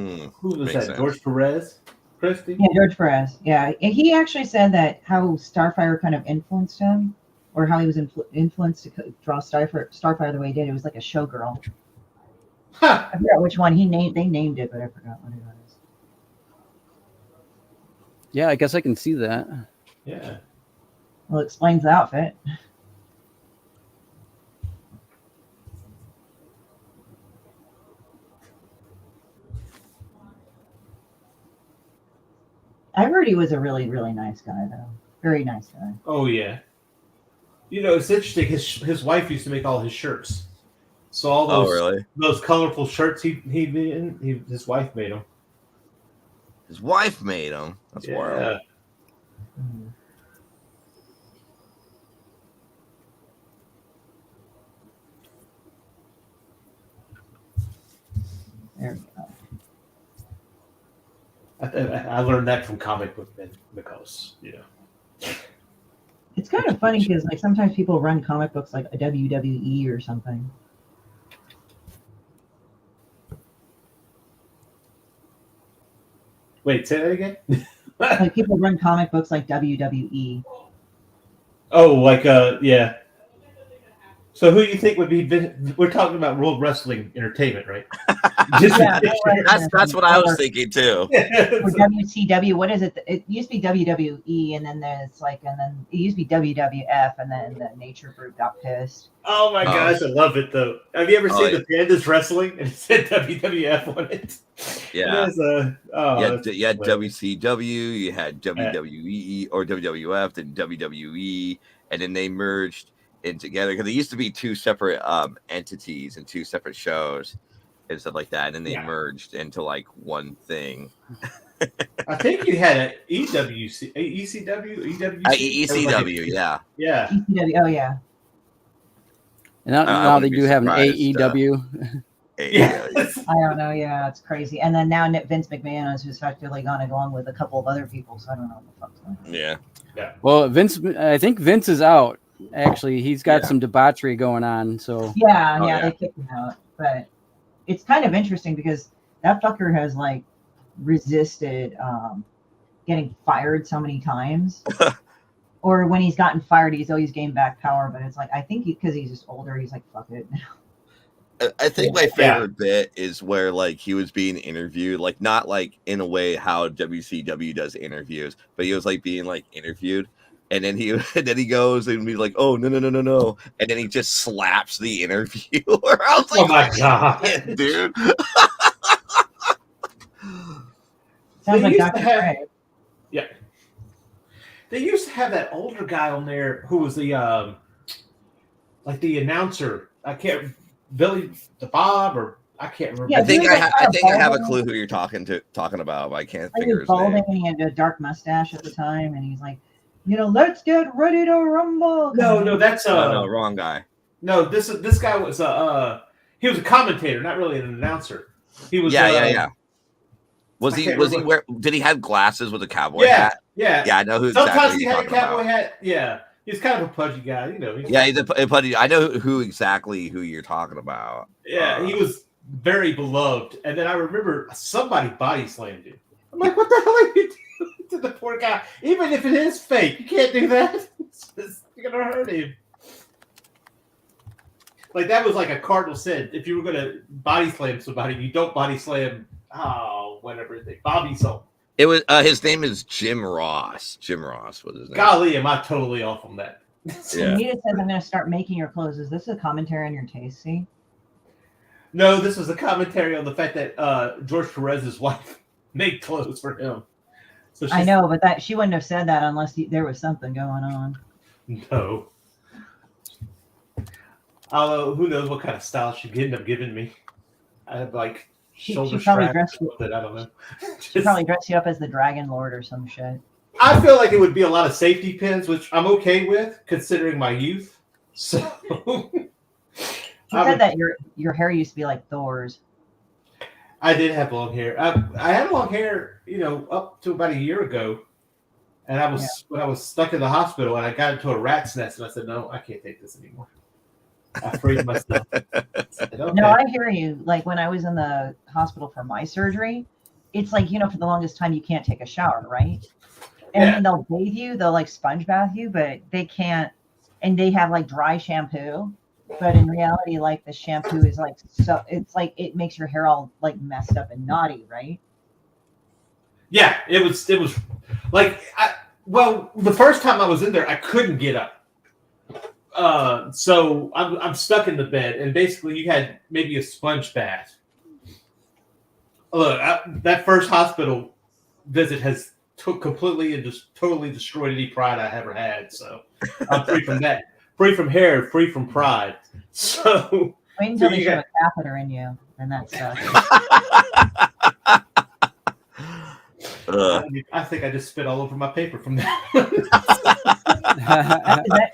Sense. George Perez? Christy? Yeah, George Perez. Yeah, he actually said that how Starfire kind of influenced him, or how he was influenced to draw Starfire the way he did. It was like a showgirl. Huh. I forgot which one they named it, but I forgot what it was. Yeah, I guess I can see that. Yeah. Well, it explains the outfit. I heard he was a really, really nice guy, though. Very nice guy. Oh, yeah. It's interesting. His wife used to make all his shirts. So all those colorful shirts his wife made them. His wife made them. That's wild. Mm-hmm. There we go. I learned that from comic book men because, It's kind of funny because like sometimes people run comic books like a WWE or something. Wait, say that again? Like people run comic books like WWE. Oh, like yeah. So who do you think would be? We're talking about World Wrestling Entertainment, right? Yeah, That's what I was thinking too. Or WCW. What is it? It used to be WWE, and then there's and then it used to be WWF, and then the Nature Group got pissed. Oh my gosh, I love it though. Have you ever seen yeah. the Pandas Wrestling and it said WWF on it? Yeah. You had funny. WCW, you had WWE or WWF, then WWE, and then they merged in together because it used to be two separate entities and two separate shows and stuff like that, and then they merged into like one thing. I think you had an ECW, ECW, yeah. ECW, oh yeah. And now they do have an AEW. Yeah. I don't know. Yeah, it's crazy. And then now Vince McMahon is effectively gone along with a couple of other people, so I don't know what the fuck's going on. Yeah. Well, I think Vince is out. Actually, he's got some debauchery going on. So they kicked him out. But it's kind of interesting because that fucker has resisted getting fired so many times. Or when he's gotten fired, he's always gained back power. But it's I think because he's just older, he's fuck it now. I think my favorite bit is where he was being interviewed, not in a way how WCW does interviews, but he was being interviewed, and then he goes and be like, "Oh no," and then he just slaps the interviewer. I was oh my god, dude! Sounds like Dr. Craig. Yeah, they used to have that older guy on there who was the the announcer. I can't. Billy the Bob, or I can't remember. Yeah, I think I have a clue who you're talking about, but I can't figure his name. And he had a dark mustache at the time, and he's like, let's get ready to rumble. No, that's no, wrong guy. No, this guy was he was a commentator, not really an announcer. He was yeah. Was he did he have glasses with a cowboy hat? Yeah. Yeah, I know who. Sometimes he had a cowboy hat. Yeah. He's kind of a pudgy guy, He's a pudgy. I know who you're talking about. Yeah, he was very beloved. And then I remember somebody body slammed him. I'm like, what the hell are you doing to the poor guy? Even if it is fake, you can't do that. You're gonna hurt him. That was a cardinal sin. If you were gonna body slam somebody, you don't body slam. Whatever Bobby something. It was his name is Jim Ross. Jim Ross was his name. Golly, am I totally off on that? Anita says, I'm going to start making your clothes. Is this a commentary on your taste, see? No, this was a commentary on the fact that George Perez's wife made clothes for him. So I know, but she wouldn't have said that unless there was something going on. No. Although, who knows what kind of style she'd end up giving me. I have shoulder straps. I don't know. She probably dressed you up as the Dragon Lord or some shit. I feel like it would be a lot of safety pins, which I'm okay with considering my youth. So you said that your hair used to be like Thor's. I did have long hair. I had long hair, up to about a year ago, and when I was stuck in the hospital, and I got into a rat's nest, and I said, "No, I can't take this anymore." I freed myself. Said, okay. No, I hear you. When I was in the hospital for my surgery, it's for the longest time you can't take a shower, right? And then they'll bathe you, they'll sponge bath you, but they can't. And they have dry shampoo, but in reality, the shampoo is so. It's it makes your hair all messed up and knotty, right? Yeah, it was the first time I was in there, I couldn't get up. So I'm stuck in the bed, and basically you had maybe a sponge bath. Look, that first hospital visit has completely and just totally destroyed any pride I ever had. So I'm free from that, free from hair, free from pride. So wait until they shove a catheter in you, and that's I think I just spit all over my paper from that.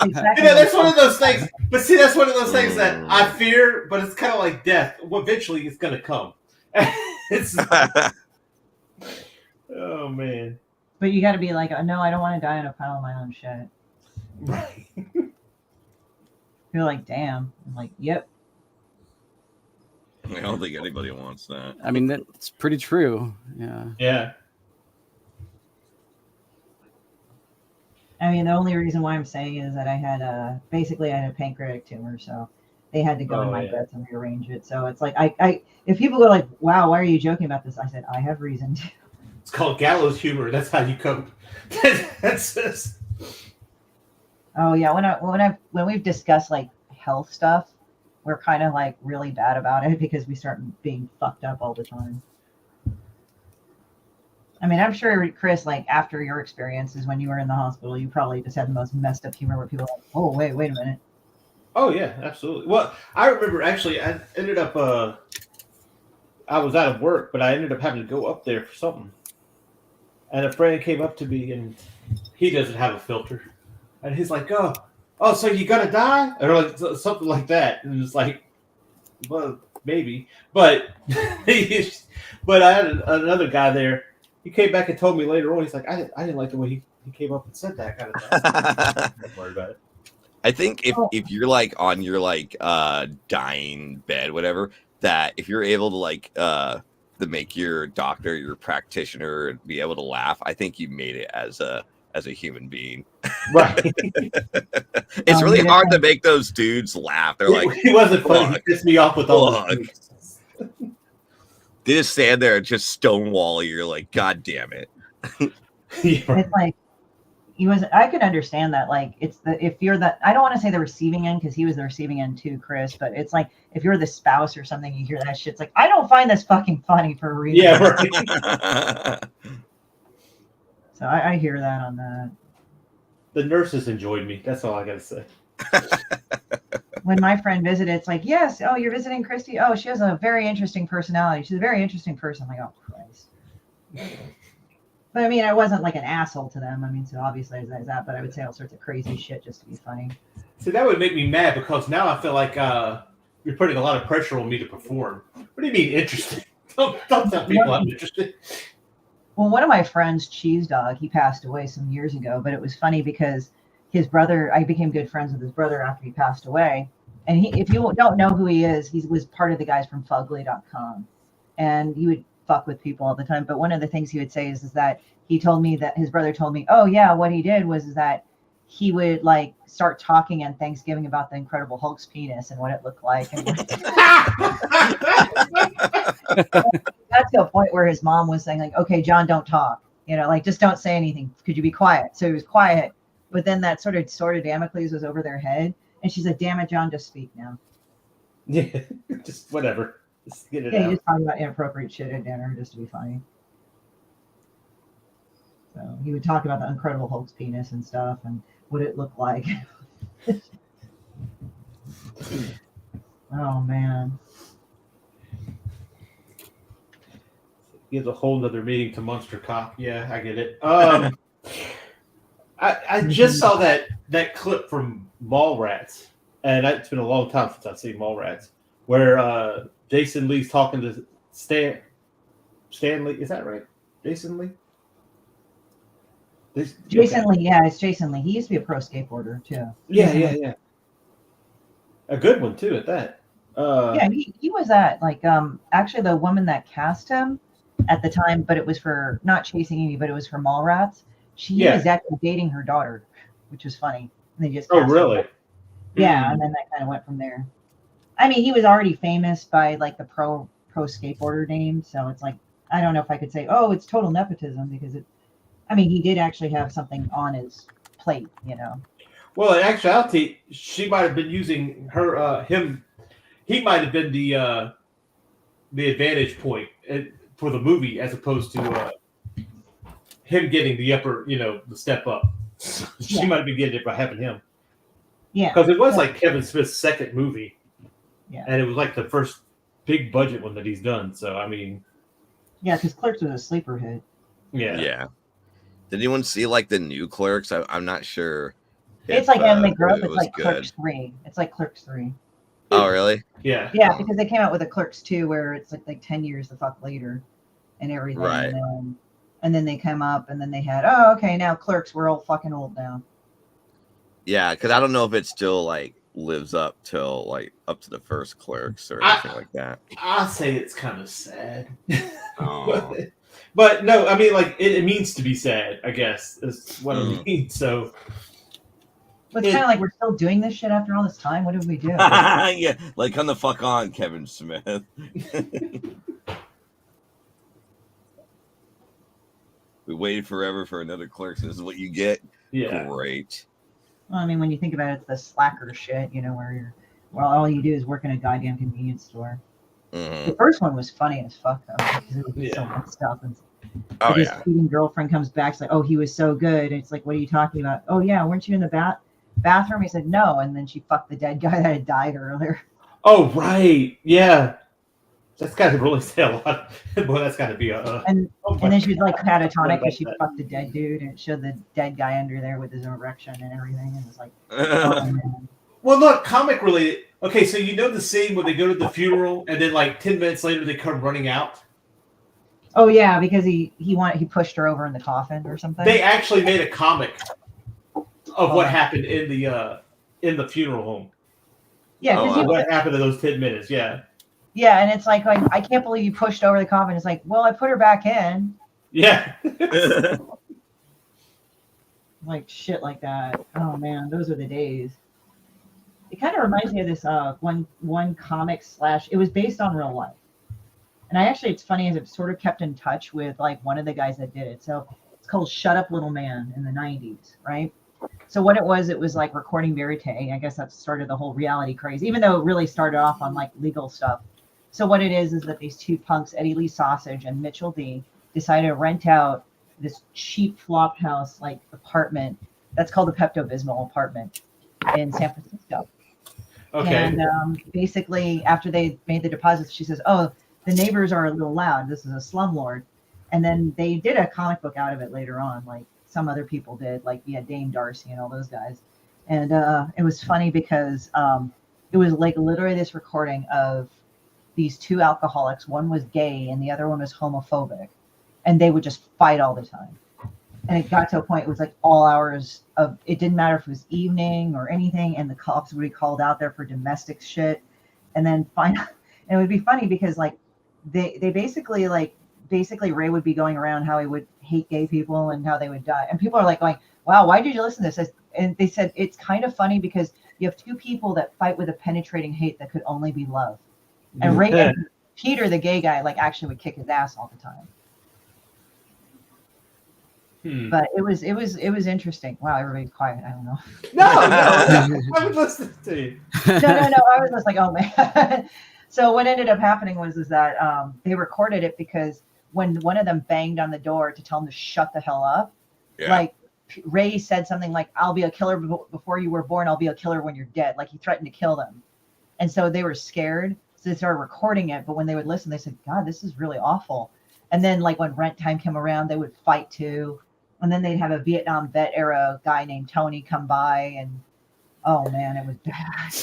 Exactly that's one of those things. But see, that's one of those things that I fear, but it's kind of like death. Well, eventually, it's going to come. Oh man! But you got to be no, I don't want to die in a pile of my own shit. Right. You're like, damn. I'm like, yep. I don't think anybody wants that. I mean, that's pretty true. Yeah. Yeah. I mean, the only reason why I'm saying is that I had basically I had a pancreatic tumor, so they had to go in my guts and rearrange it. So it's like I if people go like, "Wow, why are you joking about this?" I said, "I have reason to." It's called gallows humor. That's how you cope. That's just... Oh yeah, when we've discussed like health stuff, we're kind of like really bad about it because we start being fucked up all the time. I mean, I'm sure, Chris, like after your experiences when you were in the hospital, you probably just had the most messed up humor where people are like, "Oh, wait a minute." Oh yeah, absolutely. Well, I remember actually, I ended up, I was out of work, but I ended up having to go up there for something. And a friend came up to me, and he doesn't have a filter, and he's like, "Oh, so you gonna die?" Or like something like that, and it's like, well, maybe, but but I had another guy there. He came back and told me later on. He's like, I didn't like the way he came up and said that kind of stuff. Don't worry about it. I think if you're like on your like dying bed, whatever, that if you're able to like to make your doctor, your practitioner be able to laugh, I think you made it as a human being. Right. It's really hard to make those dudes laugh. They're like, he wasn't funny. He pissed me off with all this. They just stand there and just stonewall you. You're like, God damn it. It's like I could understand that. Like if you're I don't want to say the receiving end because he was the receiving end too, Chris, but it's like if you're the spouse or something, you hear that shit. It's like, I don't find this fucking funny for a reason. Yeah, right. So I hear that on that. The nurses enjoyed me. That's all I gotta say. When my friend visited, it's like, yes, oh, you're visiting Christy? Oh, she has a very interesting personality. She's a very interesting person. I'm like, oh, Christ. But I mean, I wasn't like an asshole to them. I mean, so obviously I was that, but I would say all sorts of crazy shit just to be funny. See, that would make me mad because now I feel like you're putting a lot of pressure on me to perform. What do you mean interesting? Don't tell people I'm interested. Well, one of my friends, Cheese Dog, he passed away some years ago, but it was funny because his brother, I became good friends with his brother after he passed away. And if you don't know who he is, he was part of the guys from fugly.com. And he would fuck with people all the time. But one of the things he would say is that he told me that his brother told me, oh yeah, what he did was that he would like start talking on Thanksgiving about the Incredible Hulk's penis and what it looked like. And that's to a point where his mom was saying like, okay, John, don't talk, like just don't say anything. Could you be quiet? So he was quiet. But then that sort of Damocles was over their head. And she's like, damn it, John, just speak now. Yeah, just whatever. Just get it out. He just talking about inappropriate shit at dinner just to be funny. So he would talk about the Incredible Hulk's penis and stuff and what it looked like. Oh, man. Gives a whole nother meaning to Monster Cock. Yeah, I get it. I just saw that clip from Mallrats, and it's been a long time since I've seen Mallrats, where Jason Lee's talking to Stanley. Is that right? Jason Lee? Jason Lee, yeah, it's Jason Lee. He used to be a pro skateboarder, too. Yeah. A good one, too, at that. Yeah, he was at, like, actually the woman that cast him at the time, but it was for, not Chasing Amy, but it was for Mallrats. She was actually dating her daughter, which was funny. And they just really? Yeah, and then that kind of went from there. I mean, he was already famous by like the pro skateboarder name, so it's like I don't know if I could say, oh, it's total nepotism because he did actually have something on his plate, Well, in actuality, she might have been using him. He might have been the advantage point for the movie as opposed to him getting the upper, the step up. She might be getting it by having him. Yeah. Because it was like Kevin Smith's second movie. Yeah. And it was like the first big budget one that he's done. So, I mean. Yeah, because Clerks was a sleeper hit. Yeah. Yeah. Did anyone see like the new Clerks? I'm not sure. It's like Emily Grove. It's like good. Clerks 3. It's like Clerks 3. Oh, really? Yeah. Yeah, because they came out with a Clerks 2 where it's like 10 years the fuck later and everything. Right. And then they come up and then they had, oh, okay, now Clerks, we're all fucking old now. Yeah, because I don't know if it still like lives up till like up to the first Clerks or anything like that. I say it's kind of sad. Oh. But no, I mean, like it means to be sad. I guess is what it means. So But it's kind of like we're still doing this shit after all this time. What did we do? Yeah, like come the fuck on, Kevin Smith. We waited forever for another Clerks. This is what you get. yeah. Great. Well, I mean, when you think about it, it's the slacker shit, you know, where all you do is work in a goddamn convenience store. The first one was funny as fuck though, because it was so much stuff. And his cheating girlfriend comes back, it's like, oh, he was so good. And it's like, what are you talking about? Oh yeah, weren't you in the bathroom? He said no, and then she fucked the dead guy that had died earlier. Oh right, yeah. That's got to really say a lot. Boy, that's got to be a. And then she was like catatonic because she fucked the dead dude, and it showed the dead guy under there with his erection and everything, and it was like, oh man. Well, look, comic related. Okay, so you know the scene where they go to the funeral, and then like 10 minutes later they come running out. Oh yeah, because he pushed her over in the coffin or something. They actually made a comic of what happened in the funeral home. Yeah, what happened in those 10 minutes? Yeah. Yeah, and it's like I can't believe you pushed over the coffin. It's like, well, I put her back in. Yeah. Like shit like that. Oh man, those are the days. It kind of reminds me of this one comic / it was based on real life. And it's funny as I've sort of kept in touch with like one of the guys that did it. So it's called Shut Up Little Man in the 90s, right? So what it was like recording verite. I guess that started the whole reality craze, even though it really started off on like legal stuff. So what it is that these two punks, Eddie Lee Sausage and Mitchell D, decided to rent out this cheap flop house like apartment that's called the Pepto-Bismol apartment in San Francisco. Okay. And basically, after they made the deposits, she says, "Oh, the neighbors are a little loud. This is a slumlord." And then they did a comic book out of it later on, like some other people did, like Dame Darcy and all those guys. And it was funny because it was like literally this recording of these two alcoholics. One was gay and the other one was homophobic, and they would just fight all the time. And it got to a point, it was like all hours of, it didn't matter if it was evening or anything, and the cops would be called out there for domestic shit. And then finally, and it would be funny because like they basically Ray would be going around how he would hate gay people and how they would die. And people are like going, wow, why did you listen to this? And they said, it's kind of funny because you have two people that fight with a penetrating hate that could only be love. And Ray and Peter, the gay guy, like actually would kick his ass all the time. But it was interesting. Wow, everybody's quiet. I don't know. No, I was listening to you. No. I was just like, oh man. So what ended up happening was that they recorded it because when one of them banged on the door to tell him to shut the hell up, like Ray said something like, "I'll be a killer before you were born. I'll be a killer when you're dead." Like he threatened to kill them, and so they were scared. So they started recording it. But when they would listen, they said, "God, this is really awful." And then like when rent time came around, they would fight too. And then they'd have a Vietnam vet era guy named Tony come by, and oh man, it was bad.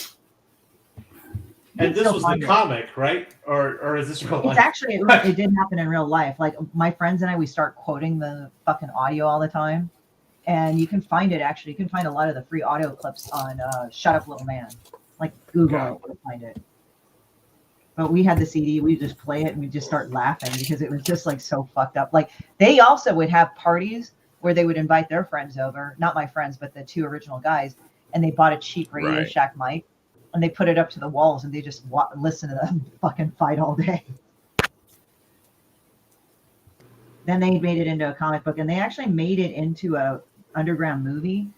And this was the comic, right? Or is this real life? It's actually, it did happen in real life. Like my friends and I, we start quoting the fucking audio all the time. And you can find it actually. You can find a lot of the free audio clips on Shut Up Little Man. Like Google it to find it. But we had the CD, we just play it and we just start laughing because it was just like so fucked up. Like they also would have parties where they would invite their friends over, not my friends, but the two original guys, and they bought a cheap Radio Shack mic, and they put it up to the walls, and they just listen to them fucking fight all day. Then they made it into a comic book, and they actually made it into a underground movie.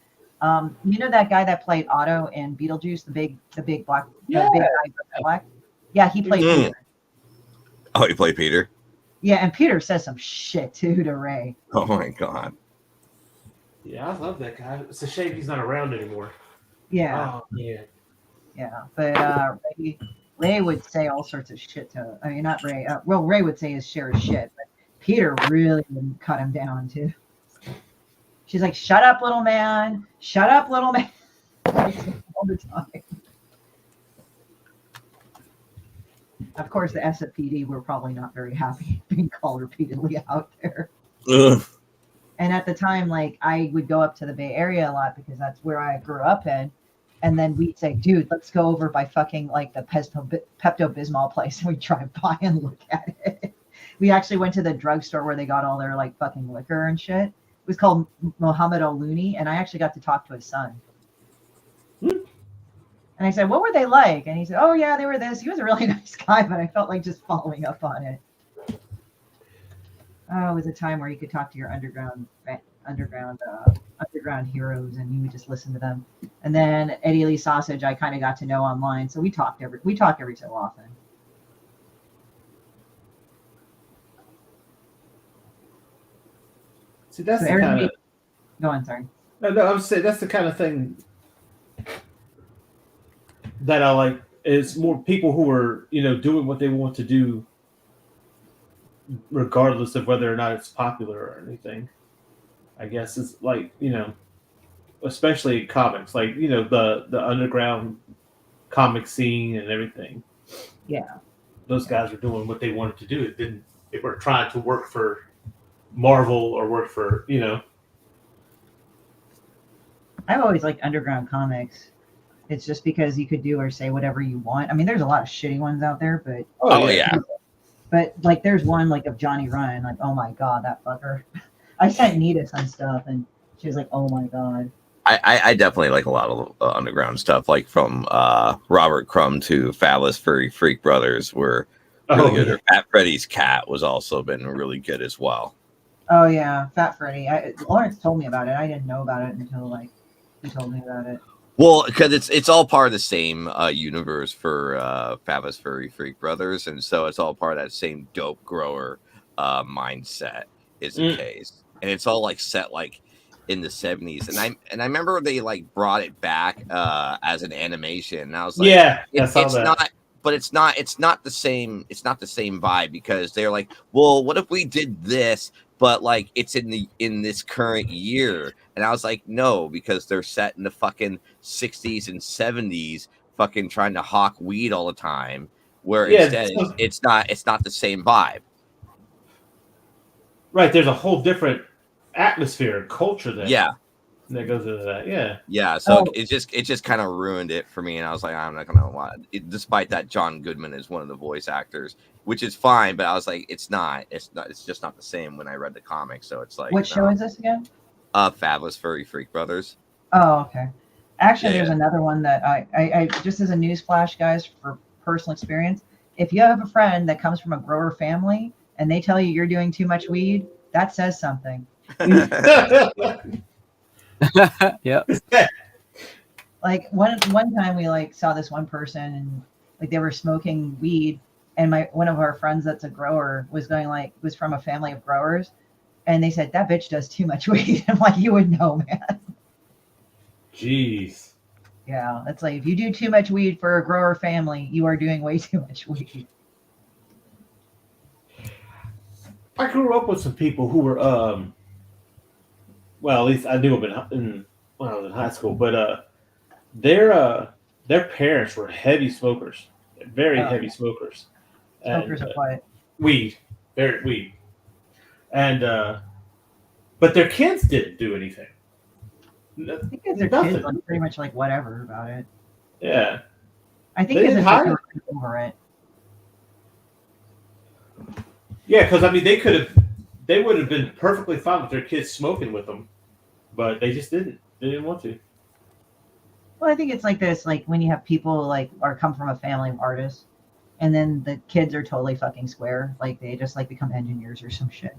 You know that guy that played Otto in Beetlejuice, the big black, big guy black? Yeah, he played Peter. Oh, he played Peter? Yeah, and Peter says some shit too to Ray. Oh my god. Yeah, I love that guy. It's a shame he's not around anymore. Yeah. Oh man. Yeah, but Ray would say all sorts of shit to. I mean, not Ray. Well, Ray would say his share of shit, but Peter really would cut him down too. She's like, "Shut up, little man! Shut up, little man!" all the time. Of course, the SFPD were probably not very happy being called repeatedly out there. Ugh. And at the time, like, I would go up to the Bay Area a lot because that's where I grew up in. And then we'd say, dude, let's go over by fucking like the Pepto-Bismol place. And we'd drive by and look at it. We actually went to the drugstore where they got all their like fucking liquor and shit. It was called Mohammed Al-Looney, and I actually got to talk to his son. And I said, what were they like? And he said, oh yeah, they were this. He was a really nice guy, but I felt like just following up on it. Oh, it was a time where you could talk to your underground heroes, and you would just listen to them. And then Eddie Lee Sausage, I kind of got to know online, so we talk every so often. See, that's So the kind everybody, of. go on, sorry. No, I would say that's the kind of thing that I like. Is more people who are doing what they want to do, regardless of whether or not it's popular or anything. I guess it's like especially comics, like the underground comic scene and everything. Yeah, Those guys were doing what they wanted to do. They weren't trying to work for Marvel or work for I've always liked underground comics. It's just because you could do or say whatever you want. I mean, there's a lot of shitty ones out there, but Oh yeah. But like, there's one like of Johnny Ryan. Like, oh my god, that fucker. I sent Nita some stuff, and she was like, oh my god. I definitely like a lot of underground stuff, like from Robert Crumb to Fabulous Furry Freak Brothers were really good. yeah. Or Fat Freddy's Cat was also been really good as well. Oh yeah, Fat Freddy. Lawrence told me about it. I didn't know about it until like he told me about it. Well, because it's all part of the same universe for Fabulous Furry Freak Brothers, and so it's all part of that same dope grower mindset is the case, and it's all like set like in the 70s, and I remember they like brought it back as an animation, and I was like, it's not. But it's not the same. It's not the same vibe because they're like, well, what if we did this, but like it's in this current year? And I was like, no, because they're set in the fucking 60s and 70s, fucking trying to hawk weed all the time. Where instead it's not the same vibe. Right, there's a whole different atmosphere and culture there. Yeah. That goes into that, yeah. So it just kind of ruined it for me, and I was like, I'm not gonna lie. Despite that, John Goodman is one of the voice actors, which is fine, but I was like, it's just not the same when I read the comics. So it's like, What show is this again? Fabulous Furry Freak Brothers. Oh, okay. Actually, there's Yeah. another one that I just as a news flash, guys, for personal experience. If you have a friend that comes from a grower family and they tell you you're doing too much weed, that says something. Yeah. Like one time we like saw this one person and like they were smoking weed, and one of our friends that's a grower was from a family of growers, and they said that bitch does too much weed. I'm like, you would know, man. Jeez. Yeah, it's like if you do too much weed for a grower family, you are doing way too much weed. I grew up with some people who were well, at least I knew them when I was in high school, but their parents were heavy smokers, very heavy smokers. Smokers of what? Weed, very weed, and but their kids didn't do anything. I think their kids like pretty much like whatever about it. Yeah, I think they as didn't a kid over it. Yeah, because I mean, they would have been perfectly fine with their kids smoking with them, but they just didn't. They didn't want to. Well, I think it's like this, like when you have people like or come from a family of artists, and then the kids are totally fucking square, like they just like become engineers or some shit.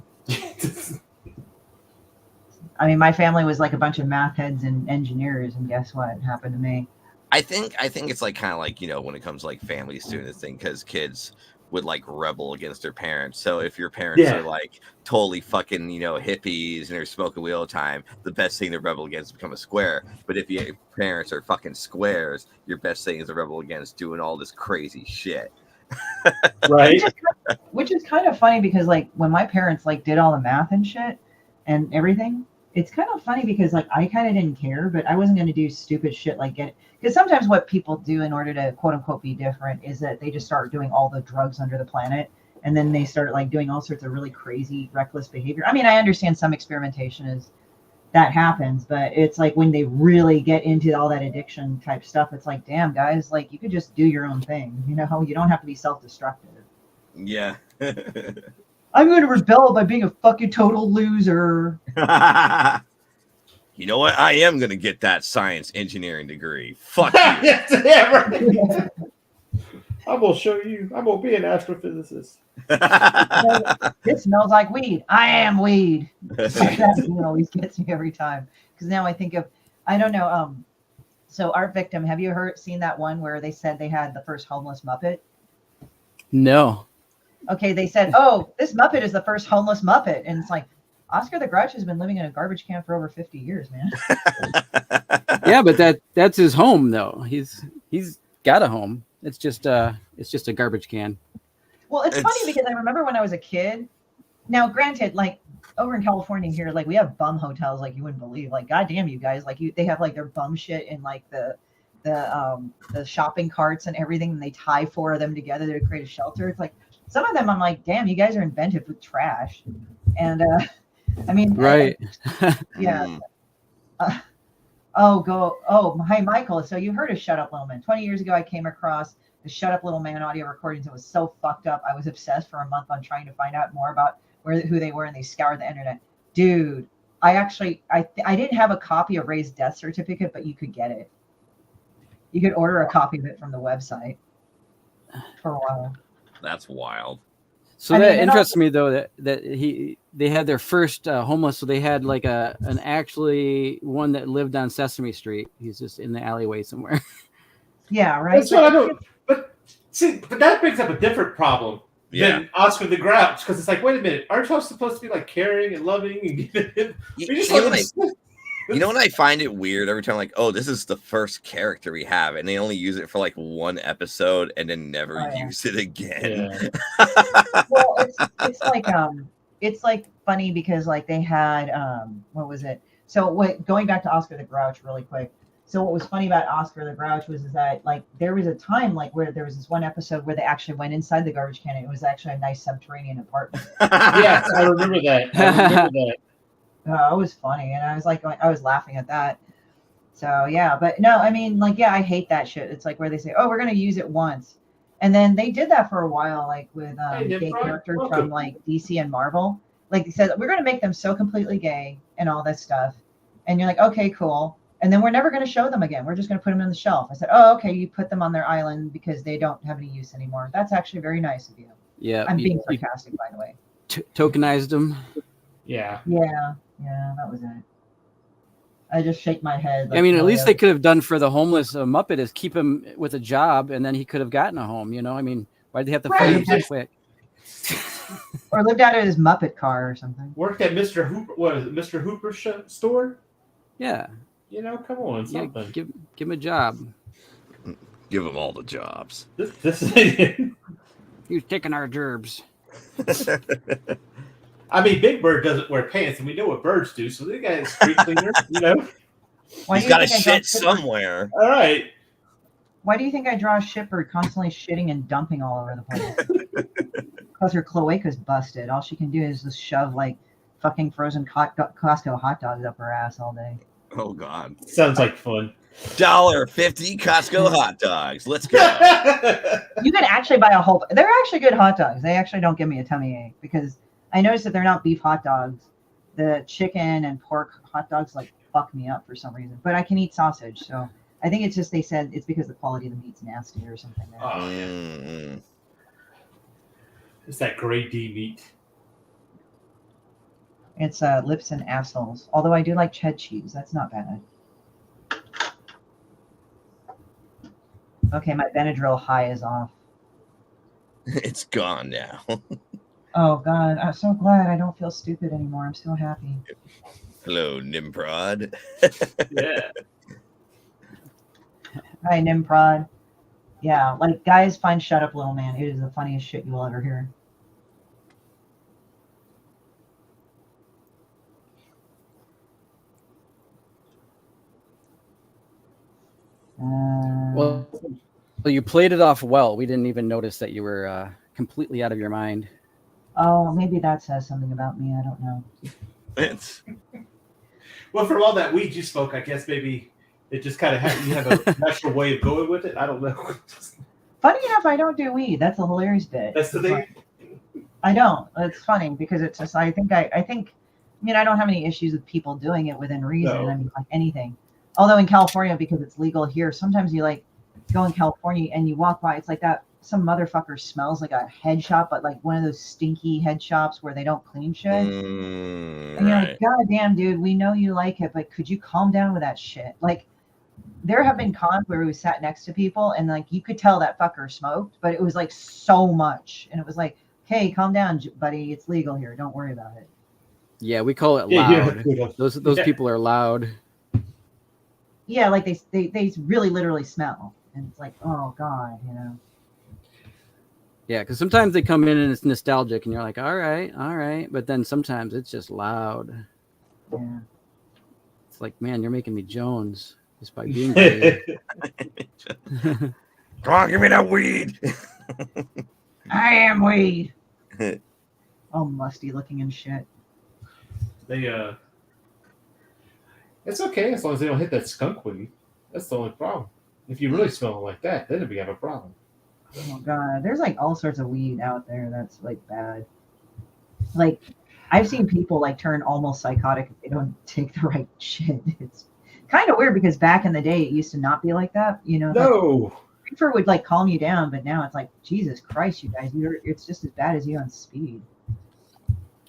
I mean, my family was like a bunch of math heads and engineers, and guess what happened to me? I think it's like kind of like when it comes to like families doing this thing, because kids would like rebel against their parents. So if your parents are like totally fucking hippies and they're smoking weed all the time, the best thing to rebel against is become a square. But if your parents are fucking squares, your best thing is to rebel against doing all this crazy shit. Right. Which is kind of funny because like when my parents like did all the math and shit and everything, it's kind of funny because like I kind of didn't care, but I wasn't going to do stupid shit like because sometimes what people do in order to quote unquote be different is that they just start doing all the drugs under the planet, and then they start like doing all sorts of really crazy reckless behavior. I mean, I understand some experimentation is that happens, but it's like when they really get into all that addiction type stuff, it's like, damn guys, like you could just do your own thing, you don't have to be self-destructive. Yeah. I'm going to rebel by being a fucking total loser. You know what? I am gonna get that science engineering degree. Fuck you. Yeah, right. I'm gonna show you. I'm gonna be an astrophysicist. It smells like weed. I am weed. That always gets me every time. Because now I think of, I don't know. So Art Victim, have you seen that one where they said they had the first homeless Muppet? No. Okay, they said, oh, this Muppet is the first homeless Muppet. And it's like, Oscar the Grouch has been living in a garbage can for over 50 years, man. Yeah, but that's his home though. He's got a home. It's just a garbage can. Well, it's funny because I remember when I was a kid. Now, granted, like over in California here, like we have bum hotels like you wouldn't believe. Like, goddamn, you guys, like they have like their bum shit in like the shopping carts and everything, and they tie 4 of them together to create a shelter. It's like some of them I'm like, damn, you guys are inventive with trash. And I mean, right. Yeah. Hi, Michael. So you heard of Shut Up Little Man. 20 years ago, I came across the Shut Up Little Man audio recordings. It was so fucked up. I was obsessed for a month on trying to find out more about who they were, and they scoured the internet. Dude, I didn't have a copy of Ray's death certificate, but you could get it. You could order a copy of it from the website for a while. That's wild. So that interests me though that they had their first homeless. So they had like an actually one that lived on Sesame Street. He's just in the alleyway somewhere. Yeah, right. That's what I don't. But that brings up a different problem than Oscar the Grouch, because it's like, wait a minute, aren't y'all supposed to be like caring and loving and giving? You know what I find it weird every time, like, oh, this is the first character we have, and they only use it for like one episode and then never use it again. Yeah. Well, it's like funny because like they had what was it? So going back to Oscar the Grouch really quick. So what was funny about Oscar the Grouch was that like there was a time like where there was this one episode where they actually went inside the garbage can. And it was actually a nice subterranean apartment. Yes, I remember that. It was funny, and I was like, I was laughing at that. So yeah, but no, I mean, like, yeah, I hate that shit. It's like where they say, "Oh, we're gonna use it once," and then they did that for a while, like with gay characters from like DC and Marvel. Like they said, we're gonna make them so completely gay and all this stuff, and you're like, okay, cool. And then we're never gonna show them again. We're just gonna put them on the shelf. I said, oh, okay, you put them on their island because they don't have any use anymore. That's actually very nice of you. Yeah, I'm being sarcastic, by the way. Tokenized them. Yeah, that was it. I just shake my head. Like, I mean, at least they could have done for the homeless Muppet is keep him with a job, and then he could have gotten a home. You know, I mean, why'd they have to fight him so quick? Or lived out of his Muppet car or something. Worked at Mr. Hooper. What is it, Mr. Hooper's store? Yeah. You know, come on, something. Yeah, give him a job. Give him all the jobs. This is he was taking our gerbs. I mean, Big Bird doesn't wear pants, and we know what birds do, so they got a street cleaner, you know. He's got to shit somewhere. All right. Why do you think I draw a shitbird constantly shitting and dumping all over the place? Because her cloaca's busted. All she can do is just shove like fucking frozen Costco hot dogs up her ass all day. Oh God. Sounds like fun. $1.50 Costco hot dogs. Let's go. You can actually buy a whole. They're actually good hot dogs. They actually don't give me a tummy ache because I noticed that they're not beef hot dogs. The chicken and pork hot dogs like fuck me up for some reason. But I can eat sausage, so I think it's just they said it's because the quality of the meat's nasty or something. Oh yeah. It's that grade D meat. It's lips and assholes. Although I do like cheddar cheese. That's not bad. Okay, my Benadryl high is off. It's gone now. Oh God, I'm so glad I don't feel stupid anymore. I'm so happy. Hello, Nimrod. Yeah. Hi, Nimrod. Yeah, like guys, find Shut Up Little Man. It is the funniest shit you will ever hear. Well, you played it off well. We didn't even notice that you were completely out of your mind. Oh, maybe that says something about me. I don't know. Well, from all that weed you spoke, I guess maybe it just kind of you have a natural way of going with it. I don't know. Funny enough, I don't do weed. That's a hilarious bit. That's the thing. I don't. It's funny because it's just I think I mean I don't have any issues with people doing it within reason. No. I mean like anything. Although in California, because it's legal here, sometimes you like go in California and you walk by, it's like that some motherfucker smells like a head shop, but like one of those stinky head shops where they don't clean shit. And you're Right. like, God damn, dude, we know you like it, but could you calm down with that shit? Like, there have been cons where we sat next to people and like you could tell that fucker smoked, but it was like so much. And it was like, hey, calm down, buddy. It's legal here. Don't worry about it. Yeah, we call it Yeah, loud. yeah. Those Yeah. people are loud. Yeah, like they really literally smell. And it's like, oh God, you know. Yeah, because sometimes they come in and it's nostalgic, and you're like, all right. But then sometimes it's just loud. Yeah. It's like, man, you're making me Jones just by being here. Come on, give me that weed. I am weed. All musty looking and shit. They it's okay as long as they don't hit that skunk weed. That's the only problem. If you really smell it like that, then we have a problem. Oh God, there's like all sorts of weed out there that's like bad. Like I've seen people like turn almost psychotic if they don't take the right shit. It's kind of weird because back in the day it used to not be like that. You know, like, No. reefer would like calm you down, but now it's like Jesus Christ, you guys, it's just as bad as you on speed.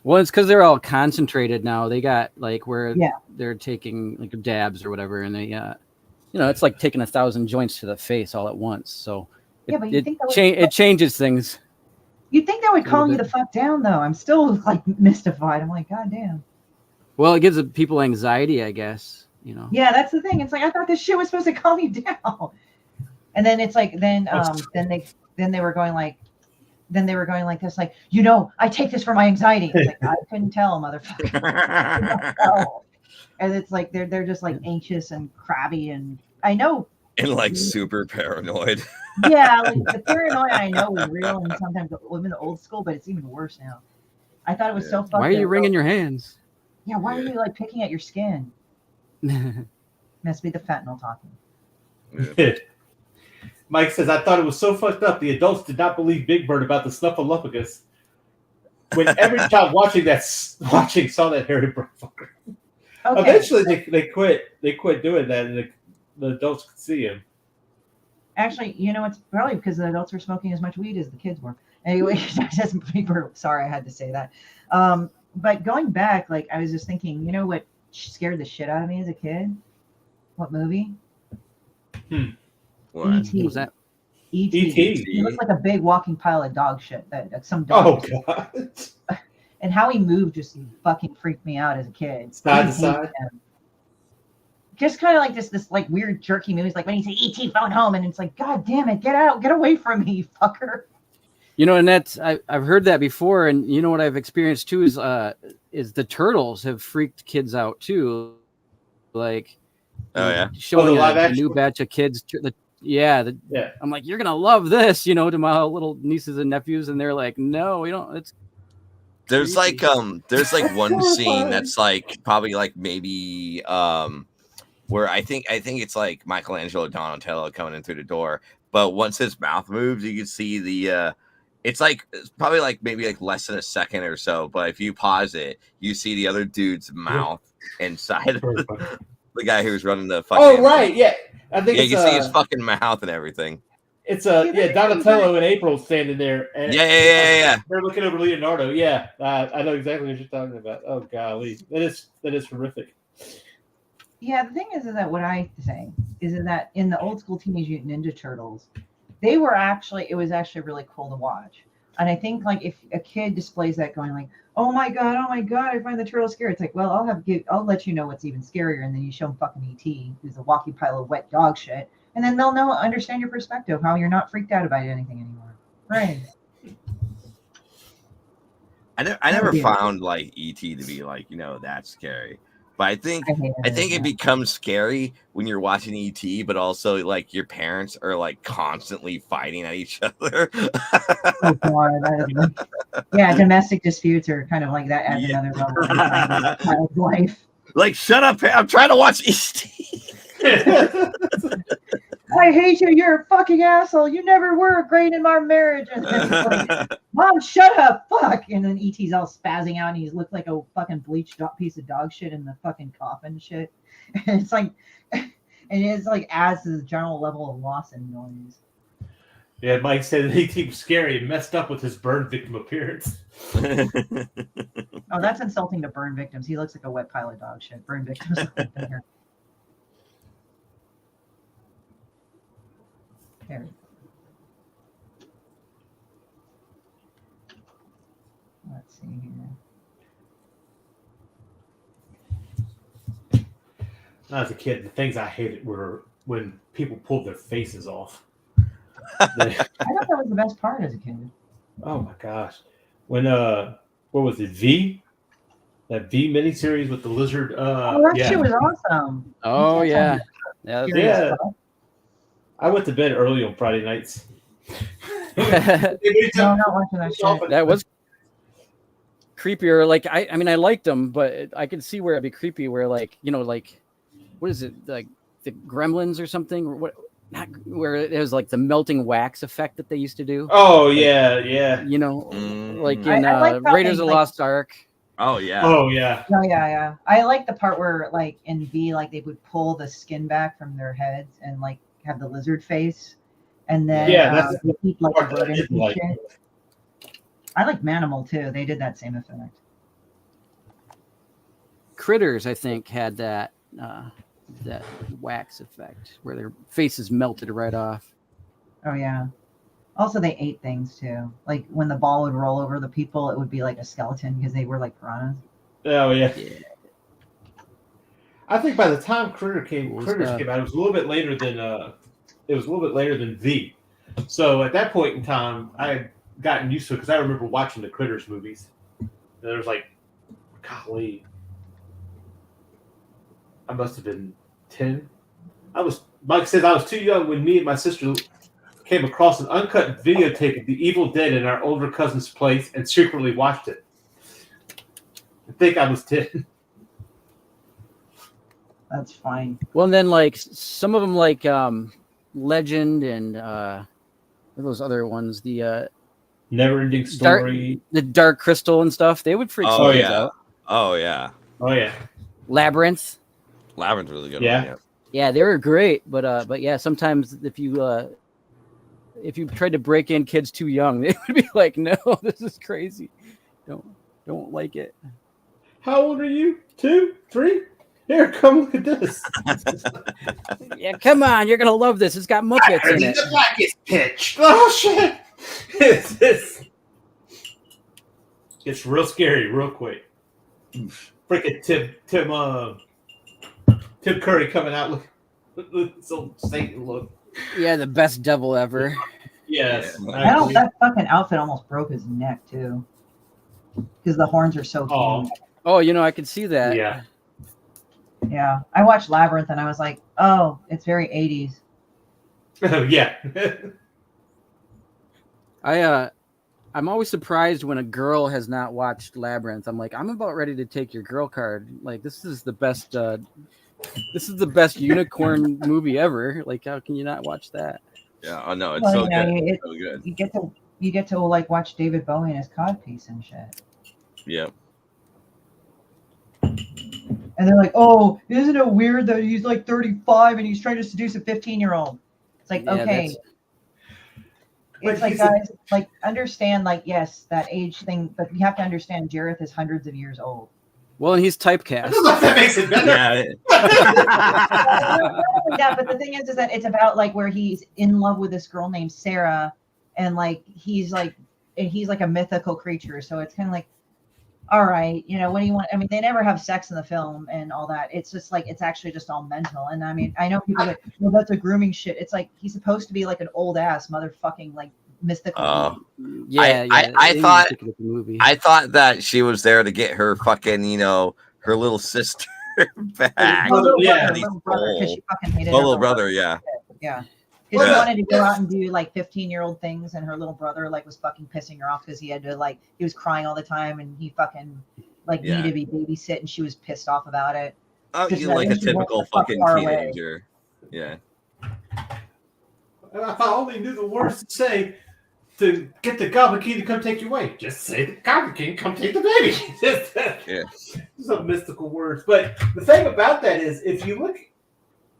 Well, it's because they're all concentrated now. They got like where Yeah. they're taking like dabs or whatever, and they, it's like taking 1,000 joints to the face all at once. So Yeah, but you think that would- it changes things. You'd think that would little calm you bit. the fuck down, though. I'm still like mystified. I'm like, God damn. Well, it gives the people anxiety, I guess. You know. Yeah, that's the thing. It's like I thought this shit was supposed to calm you down, and then it's like then they were going like this, like, you know, I take this for my anxiety. It's like I couldn't tell, motherfucker. Oh. And it's like they're just like anxious and crabby, and I know. And like super paranoid. Yeah, like the paranoia I know is real, and sometimes I'm in the old school, but it's even worse now. I thought it was so fucked. Why are you wringing your hands? Yeah, why are you like picking at your skin? Must be the fentanyl talking. Mike says, I thought it was so fucked up. The adults did not believe Big Bird about the snuffleupagus. When every child watching saw that hairy motherfucker. Okay. Eventually, they quit. They quit doing that, and the adults could see him. Actually, you know, it's probably because the adults were smoking as much weed as the kids were. Anyway, sorry, I had to say that. But going back, like I was just thinking, you know what scared the shit out of me as a kid? What movie? What? E.T. What was that? E.T. E.T. He looked like a big walking pile of dog shit. That some dog. Oh God! And how he moved just fucking freaked me out as a kid. Side to I hated side. him. Just kind of like this like weird jerky movies, like when he say "E.T. phone home," and it's like, God damn it, get out, get away from me, you fucker. You know, and that's I've heard that before, and you know what I've experienced too is the turtles have freaked kids out too, like showing live a action new one? batch of kids. Yeah. I'm like, you're gonna love this, you know, to my little nieces and nephews, and they're like, no, we don't. It's There's like creepy. one scene that's like probably like maybe where I think it's like Michelangelo Donatello coming in through the door, but once his mouth moves, you can see the it's probably like maybe like less than a second or so, but if you pause it, you see the other dude's mouth inside of the guy who's running the fucking. Oh right, yeah. I think you it's, can see his fucking mouth and everything. It's Donatello and April standing there. And Yeah. They're looking over Leonardo. Yeah, I know exactly what you're talking about. Oh golly, that is horrific. Yeah, the thing is that what I say is that in the old school Teenage Mutant Ninja Turtles, it was actually really cool to watch. And I think like if a kid displays that going like, oh my god, I find the turtle scary. It's like, well, I'll let you know what's even scarier, and then you show them fucking E.T., who's a walking pile of wet dog shit, and then they'll understand your perspective, how you're not freaked out about anything anymore. Right. I never found like E.T. to be like, that scary. But I think it becomes scary when you're watching E.T., but also like your parents are like constantly fighting at each other. Oh God, yeah, domestic disputes are kind of like that at another level of child's life. Like, shut up! I'm trying to watch E.T. I hate you. You're a fucking asshole. You never were great in our marriage. And it's like, Mom, shut up, fuck. And then ET's all spazzing out and he looks like a fucking bleached piece of dog shit in the fucking coffin shit. And it's like, and it's like adds to the general level of loss and noise. Yeah, Mike said that ET was scary and messed up with his burn victim appearance. Oh, that's insulting to burn victims. He looks like a wet pile of dog shit. Burn victims. Here. There. Let's see here. When I was a kid, the things I hated were when people pulled their faces off. I thought that was the best part as a kid. Oh my gosh. When what was it, V? That V miniseries with the lizard That shit was awesome. Oh yeah. Yeah. I went to bed early on Friday nights. No, I'm not watching that shit. That was creepier. Like I mean I liked them, but I could see where it'd be creepy where like, you know, like what is it, like the Gremlins or something, or what, not where it was like the melting wax effect that they used to do. Oh yeah, yeah. You know, like in I like Raiders of the Lost Ark. Oh yeah. Oh yeah. Oh yeah. I like the part where like in V, like they would pull the skin back from their heads and like have the lizard face, and then that's they keep like part that I rodents didn't and like. shit. I like Manimal too. They did that same effect. Critters, I think, had that that wax effect where their faces melted right off. Oh yeah. Also, they ate things too. Like when the ball would roll over the people, it would be like a skeleton because they were like piranhas. Oh yeah. I think by the time Critters came out, it was a little bit later than V. So at that point in time, I had gotten used to it because I remember watching the Critters movies. And there was like, golly, I must have been 10. Mike says I was too young when me and my sister came across an uncut videotape of The Evil Dead in our older cousin's place and secretly watched it. I think I was 10. That's fine. Well, and then like some of them, like Legend and what are those other ones, the Never-ending Story, the Dark Crystal and stuff, they would freak some kids out. Oh yeah. Oh yeah. Labyrinth. Labyrinth's really good. Yeah. One, Yeah, they were great, but yeah, sometimes if you tried to break in kids too young, they would be like, "No, this is crazy. Don't like it." How old are you? 2, 3? Here, come look at this. Yeah, come on, you're gonna love this. It's got Muppets in it. The blackest pitch. Oh shit! It's real scary, real quick. Freaking Tim Curry coming out look so Satan look. Yeah, the best devil ever. Yes. That fucking outfit almost broke his neck too, because the horns are so huge. Oh, you know, I could see that. Yeah. Yeah, I watched Labyrinth and I was like, oh, it's very 80s. Yeah. I'm always surprised when a girl has not watched Labyrinth. I'm like, I'm about ready to take your girl card. Like, this is the best unicorn movie ever. Like, how can you not watch that? Yeah. Oh no, it's so good. So good. You get to like watch David Bowie and his codpiece and shit. Yep. And they're like, oh, isn't it weird that he's like 35 and he's trying to seduce a 15-year-old? It's like, okay. It's like, guys, like, understand, like, yes, that age thing, but you have to understand Jareth is hundreds of years old. Well, and he's typecast. That makes it better. Yeah. Yeah, but the thing is that it's about like where he's in love with this girl named Sarah, and like he's like a mythical creature. So it's kind of like, all right, you know, what do you want? I mean, they never have sex in the film and all that. It's just like, it's actually just all mental. And I mean, I know people like, well, that's a grooming shit. It's like, he's supposed to be like an old ass motherfucking like mystical. I thought that she was there to get her fucking, you know, her little sister back. Her little brother, because she fucking hated her little brother, yeah. Yeah. Because she wanted to go out and do like 15-year-old things, and her little brother like was fucking pissing her off because he had to like, he was crying all the time, and he fucking like needed to be babysit, and she was pissed off about it. Oh, you like a typical fucking teenager. Yeah. And if I only knew the words to say, to get the Goblin King to come take you away. Just say the Goblin King, come take the baby. Yeah. Some mystical words. But the thing about that is, if you look,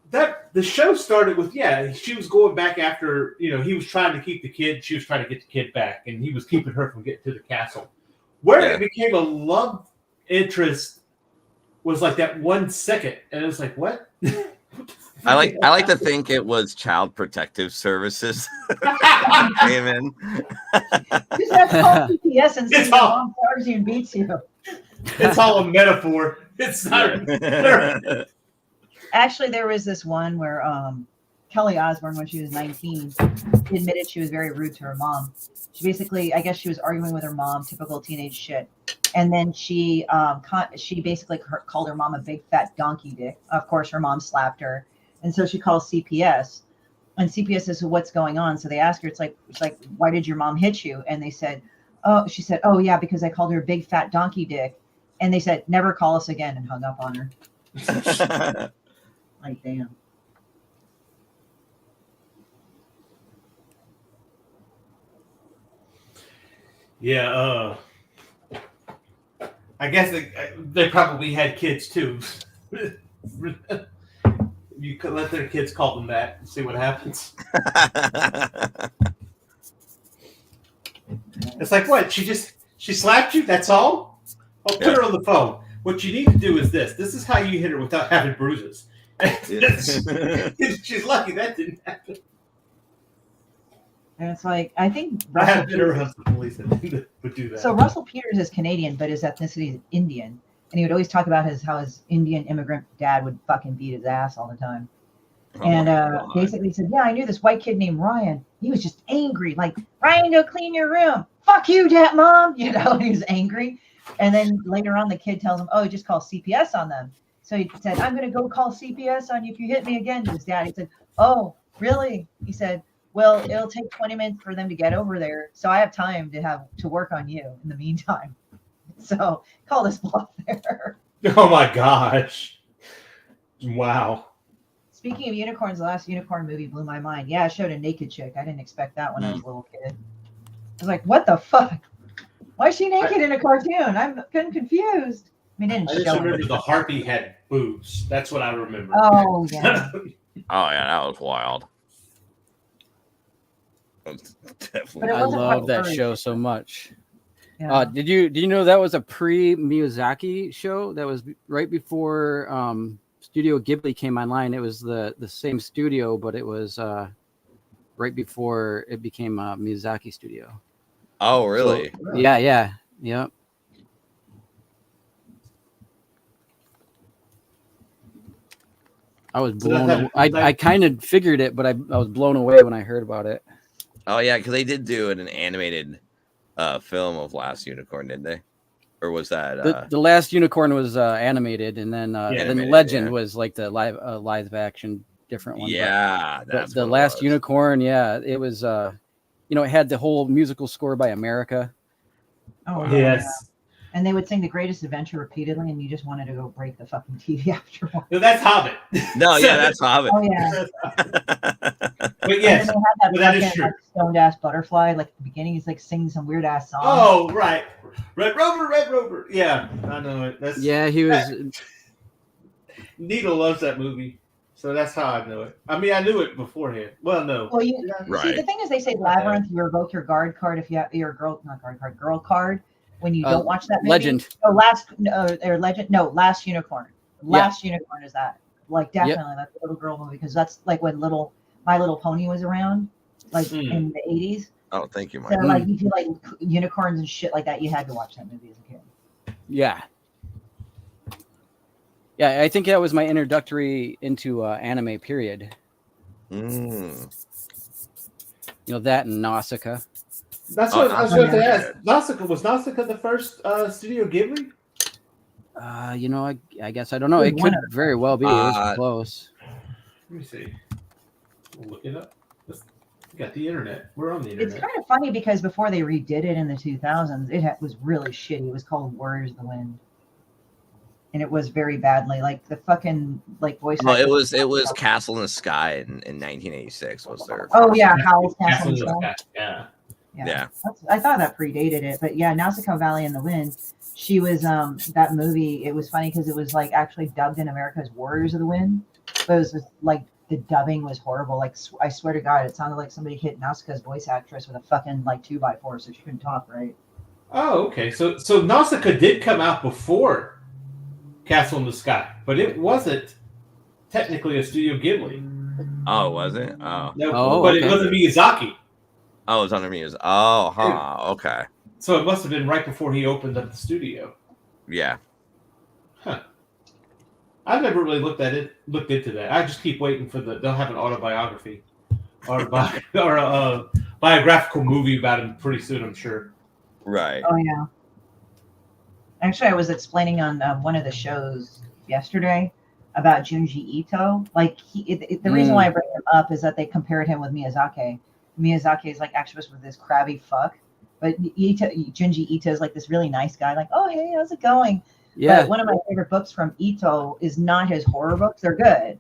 that the show started with, she was going back after, he was trying to keep the kid. She was trying to get the kid back, and he was keeping her from getting to the castle. Where it became a love interest was like that 1 second, and it was like, what? I like to think it was Child Protective Services came in. Just have to call CPS and see your mom charges you and beats you. It's all a metaphor. It's not. Actually, there was this one where Kelly Osbourne, when she was 19, admitted she was very rude to her mom. She basically, I guess she was arguing with her mom, typical teenage shit. And then she basically called her mom a big fat donkey dick. Of course, her mom slapped her. And so she calls CPS. And CPS says, so what's going on? So they ask her, it's like, why did your mom hit you? And she said, oh, yeah, because I called her a big fat donkey dick. And they said, never call us again, and hung up on her. Like, damn. Yeah, I guess they probably had kids too. You could let their kids call them that and see what happens. It's like, what? She slapped you? That's all? Oh, put her on the phone. What you need to do is this. This is how you hit her without having bruises. She's lucky that didn't happen. And it's like, I think I have been around the police that would do that. So Russell Peters is Canadian, but his ethnicity is Indian. And he would always talk about how his Indian immigrant dad would fucking beat his ass all the time. Basically said, yeah, I knew this white kid named Ryan. He was just angry. Like, Ryan, go clean your room. Fuck you, Dad, Mom. He was angry. And then later on, the kid tells him, oh, just call CPS on them. So he said, I'm going to go call CPS on you if you hit me again. To his dad, he said, oh, really? He said, well, it'll take 20 minutes for them to get over there. So I have time to work on you in the meantime. So call this bluff there. Oh my gosh. Wow. Speaking of unicorns, the last unicorn movie blew my mind. Yeah, it showed a naked chick. I didn't expect that when I was a little kid. I was like, what the fuck? Why is she naked in a cartoon? I'm confused. I mean, I just remember the harpy had boobs. That's what I remember. Oh, yeah. Oh, yeah, that was wild. Definitely. But I love that show so much. Yeah. Did you know that was a pre-Miyazaki show? That was right before Studio Ghibli came online. It was the same studio, but it was right before it became a Miyazaki studio. Oh, really? So, yeah. I was blown away. I kind of figured it, but I was blown away when I heard about it. Oh, yeah, because they did do an animated film of Last Unicorn, didn't they? Or was that the Last Unicorn was animated, and then Legend was like the live action different one. Yeah, that's the Last Unicorn. Yeah, it was. It had the whole musical score by America. Oh yes. Yeah. And they would sing The Greatest Adventure repeatedly, and you just wanted to go break the fucking TV afterwards. No, that's Hobbit. No, yeah, that's Hobbit. Oh yeah. But yes, that is true. Like, stoned ass butterfly, like at the beginning, he's like singing some weird ass song. Oh right, Red Rover. Yeah, I know it. He was. Needle loves that movie, so that's how I know it. I mean, I knew it beforehand. Well, no. Well, see, the thing is, they say Labyrinth. You revoke your guard card if you have your girl card. When you don't watch that movie. Legend. Legend. No, Last Unicorn. Last Unicorn is that. Like, definitely, that's the little girl movie, because that's like when My Little Pony was around, like in the 80s. Oh, thank you, Mike. So, like, if you like unicorns and shit like that, you had to watch that movie as a kid. Yeah. Yeah, I think that was my introductory into anime, period. That and Nausicaa. That's what I was going to ask. Nausicaa, was Nausicaa the first Studio Ghibli? I guess I don't know. It could very well be. It was close. Let me see. We'll look it up. We got the internet. We're on the internet. It's kind of funny because before they redid it in the 2000s, it was really shitty. It was called Warriors of the Wind. And it was very badly. Like the fucking voice. No, it was Castle in the Sky in 1986 was there. Oh yeah, Howl's Castle in the Sky. Yeah. Yeah. I thought that predated it, but yeah, Nausicaa Valley in the Wind. She was that movie. It was funny because it was like actually dubbed in America as Warriors of the Wind, but it was just, like the dubbing was horrible. Like I swear to God, it sounded like somebody hit Nausicaa's voice actress with a fucking like 2x4, so she couldn't talk right. Oh, okay. So Nausicaa did come out before Castle in the Sky, but it wasn't technically a Studio Ghibli. Oh, was it? Oh. No, Oh, but okay. it wasn't Miyazaki. Oh, it's under me. Oh, huh. Okay. So it must have been right before he opened up the studio. Yeah. Huh. I've never really looked into that. I just keep waiting for they'll have an autobiography or a biographical movie about him pretty soon, I'm sure. Right. Oh yeah. Actually, I was explaining on one of the shows yesterday about Junji Ito. Like the reason why I bring him up is that they compared him with Miyazaki. Miyazaki is like actually with this crabby fuck, but Junji Ito is like this really nice guy. Like, oh hey, how's it going? Yeah. But one of my favorite books from Ito is not his horror books. They're good,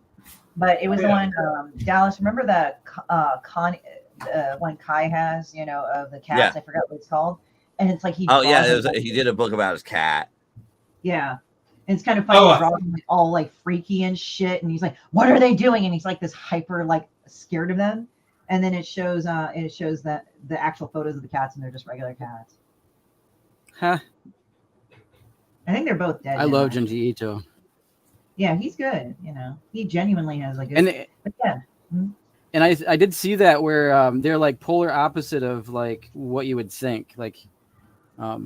but it was the one Dallas. Remember that one Kai has, of the cats. I forgot what it's called. And it's like he. Oh yeah, he did a book about his cat. Yeah, and it's kind of funny. He draws him like all like freaky and shit, and he's like, "What are they doing?" And he's like this hyper like scared of them. And then it shows that the actual photos of the cats, and they're just regular cats. Huh. I think they're both dead. I love Junji Ito. Yeah, he's good. He genuinely has like. And I did see that where they're like polar opposite of like what you would think. Like,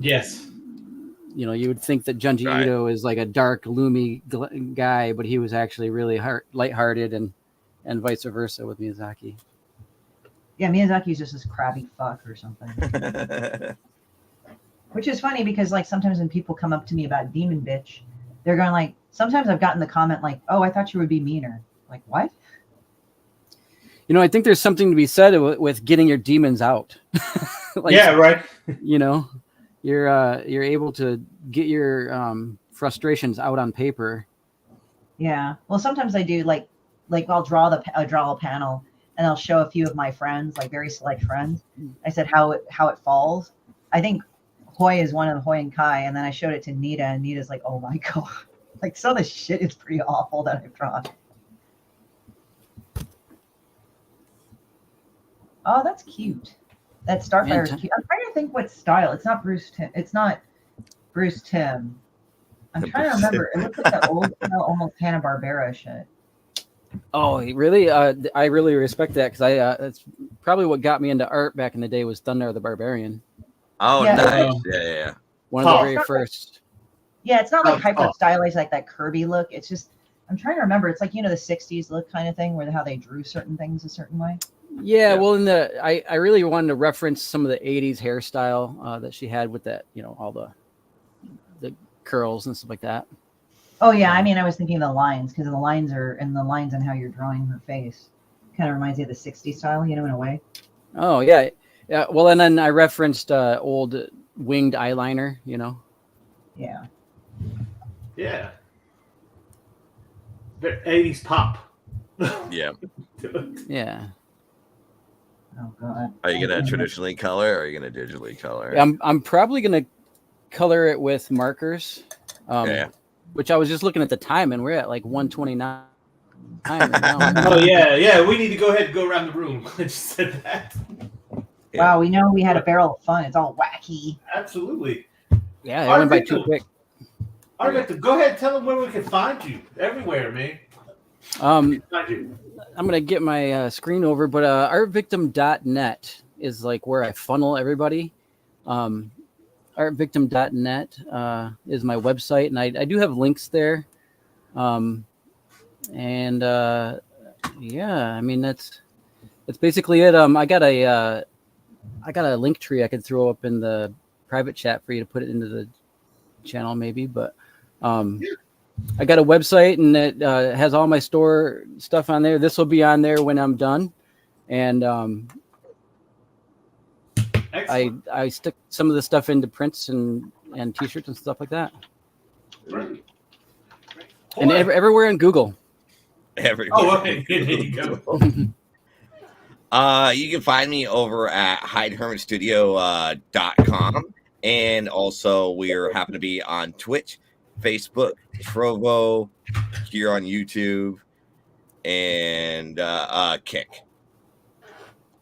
yes, you would think that Junji Ito is like a dark, gloomy guy, but he was actually really lighthearted, and vice versa with Miyazaki. Yeah, Miyazaki's just this crabby fuck or something. Which is funny because like sometimes when people come up to me about Demon Bitch, they're going like, sometimes I've gotten the comment like, "Oh, I thought you would be meaner." Like, what? I think there's something to be said with getting your demons out. Like, yeah, right. You're able to get your frustrations out on paper. Yeah. Well, sometimes I do like I'll draw a panel and I'll show a few of my friends, like very select friends. I said how it falls. I think Hoy is one of Hoy and Kai, and then I showed it to Nita, and Nita's like, "Oh my God." Like some of the shit is pretty awful that I've drawn. Oh, that's cute. That Starfire is cute. I'm trying to think what style. It's not Bruce Tim. I'm trying to remember. It looks like that old, almost Hanna-Barbera shit. Oh, really? I really respect that because that's probably what got me into art back in the day was Thunder the Barbarian. Oh, yeah, nice. Yeah. One of the very first. Yeah, it's not like hyper stylized like that Kirby look. It's just, I'm trying to remember. It's like, the 60s look kind of thing where how they drew certain things a certain way. Yeah, well, I really wanted to reference some of the 80s hairstyle that she had with that, all the curls and stuff like that. Oh yeah, I mean, I was thinking of the lines because the lines and how you're drawing her face kind of reminds me of the 60s style, in a way. Oh yeah. Well, and then I referenced old winged eyeliner, Yeah. Yeah. 80s pop. Yeah. Yeah. Oh God. Are you gonna traditionally color or are you gonna digitally color? I'm probably gonna color it with markers. Which I was just looking at the time, and we're at like 1:29. Right now. Oh yeah. We need to go ahead and go around the room. I just said that. Wow, we had a barrel of fun. It's all wacky. Absolutely. Yeah, it went by too quick. All right, go ahead and tell them where we can find you. Everywhere, man. I'm gonna get my screen over, but artvictim.net is like where I funnel everybody. Artvictim.net is my website, and I do have links there. Yeah, I mean that's basically it. I got a link tree I could throw up in the private chat for you to put it into the channel, maybe. But I got a website, and it has all my store stuff on there. This will be on there when I'm done, and I stick some of the stuff into prints and t-shirts and stuff like that. Right. And everywhere in Google. Everywhere. Oh, okay. There you go. You can find me over at hidehermitstudio.com. And also, we're happen to be on Twitch, Facebook, Trovo, here on YouTube, and Kick.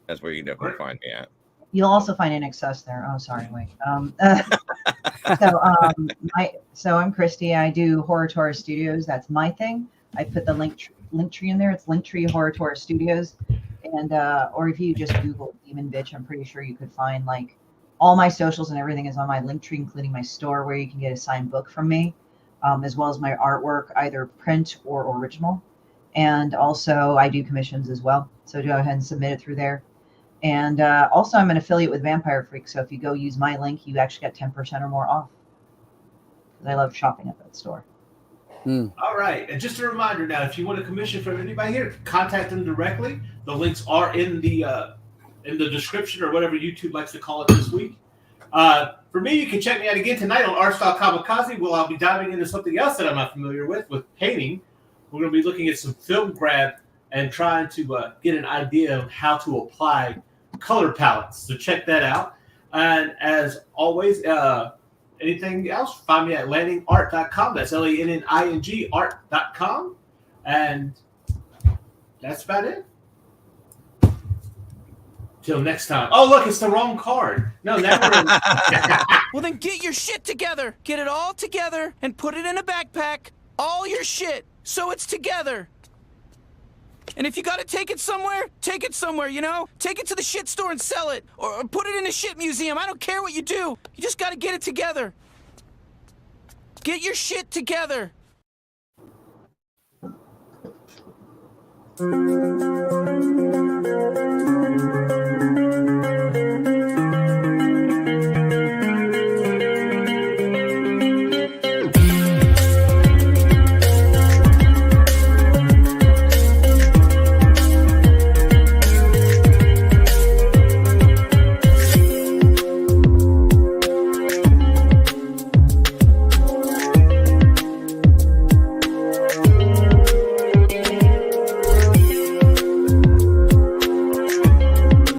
That's where you can definitely find me at. You'll also find NXS there. Oh, sorry, wait. So I'm Christy. I do Horror Tour Studios. That's my thing. I put the link tree in there. It's Linktree Horror Tour Studios, and or if you just Google Demon Bitch, I'm pretty sure you could find like all my socials and everything is on my Linktree, including my store where you can get a signed book from me, as well as my artwork, either print or original. And also I do commissions as well. So go ahead and submit it through there. And also, I'm an affiliate with Vampire Freak, so if you go use my link, you actually get 10% or more off. Because I love shopping at that store. All right, and just a reminder now, if you want a commission from anybody here, contact them directly. The links are in the description or whatever YouTube likes to call it this week. For me, you can check me out again tonight on Art Style Kamikaze. Well, I'll be diving into something else that I'm not familiar with painting. We're going to be looking at some film grab and trying to get an idea of how to apply color palettes. So check that out. And as always, anything else, find me at landingart.com. That's LANNING art.com. And that's about it. Till next time. Oh, look, it's the wrong card. No, never. Well, then get your shit together. Get it all together and put it in a backpack. All your shit. So it's together. And if you gotta take it somewhere, you know? Take it to the shit store and sell it. Or put it in a shit museum. I don't care what you do. You just gotta get it together. Get your shit together.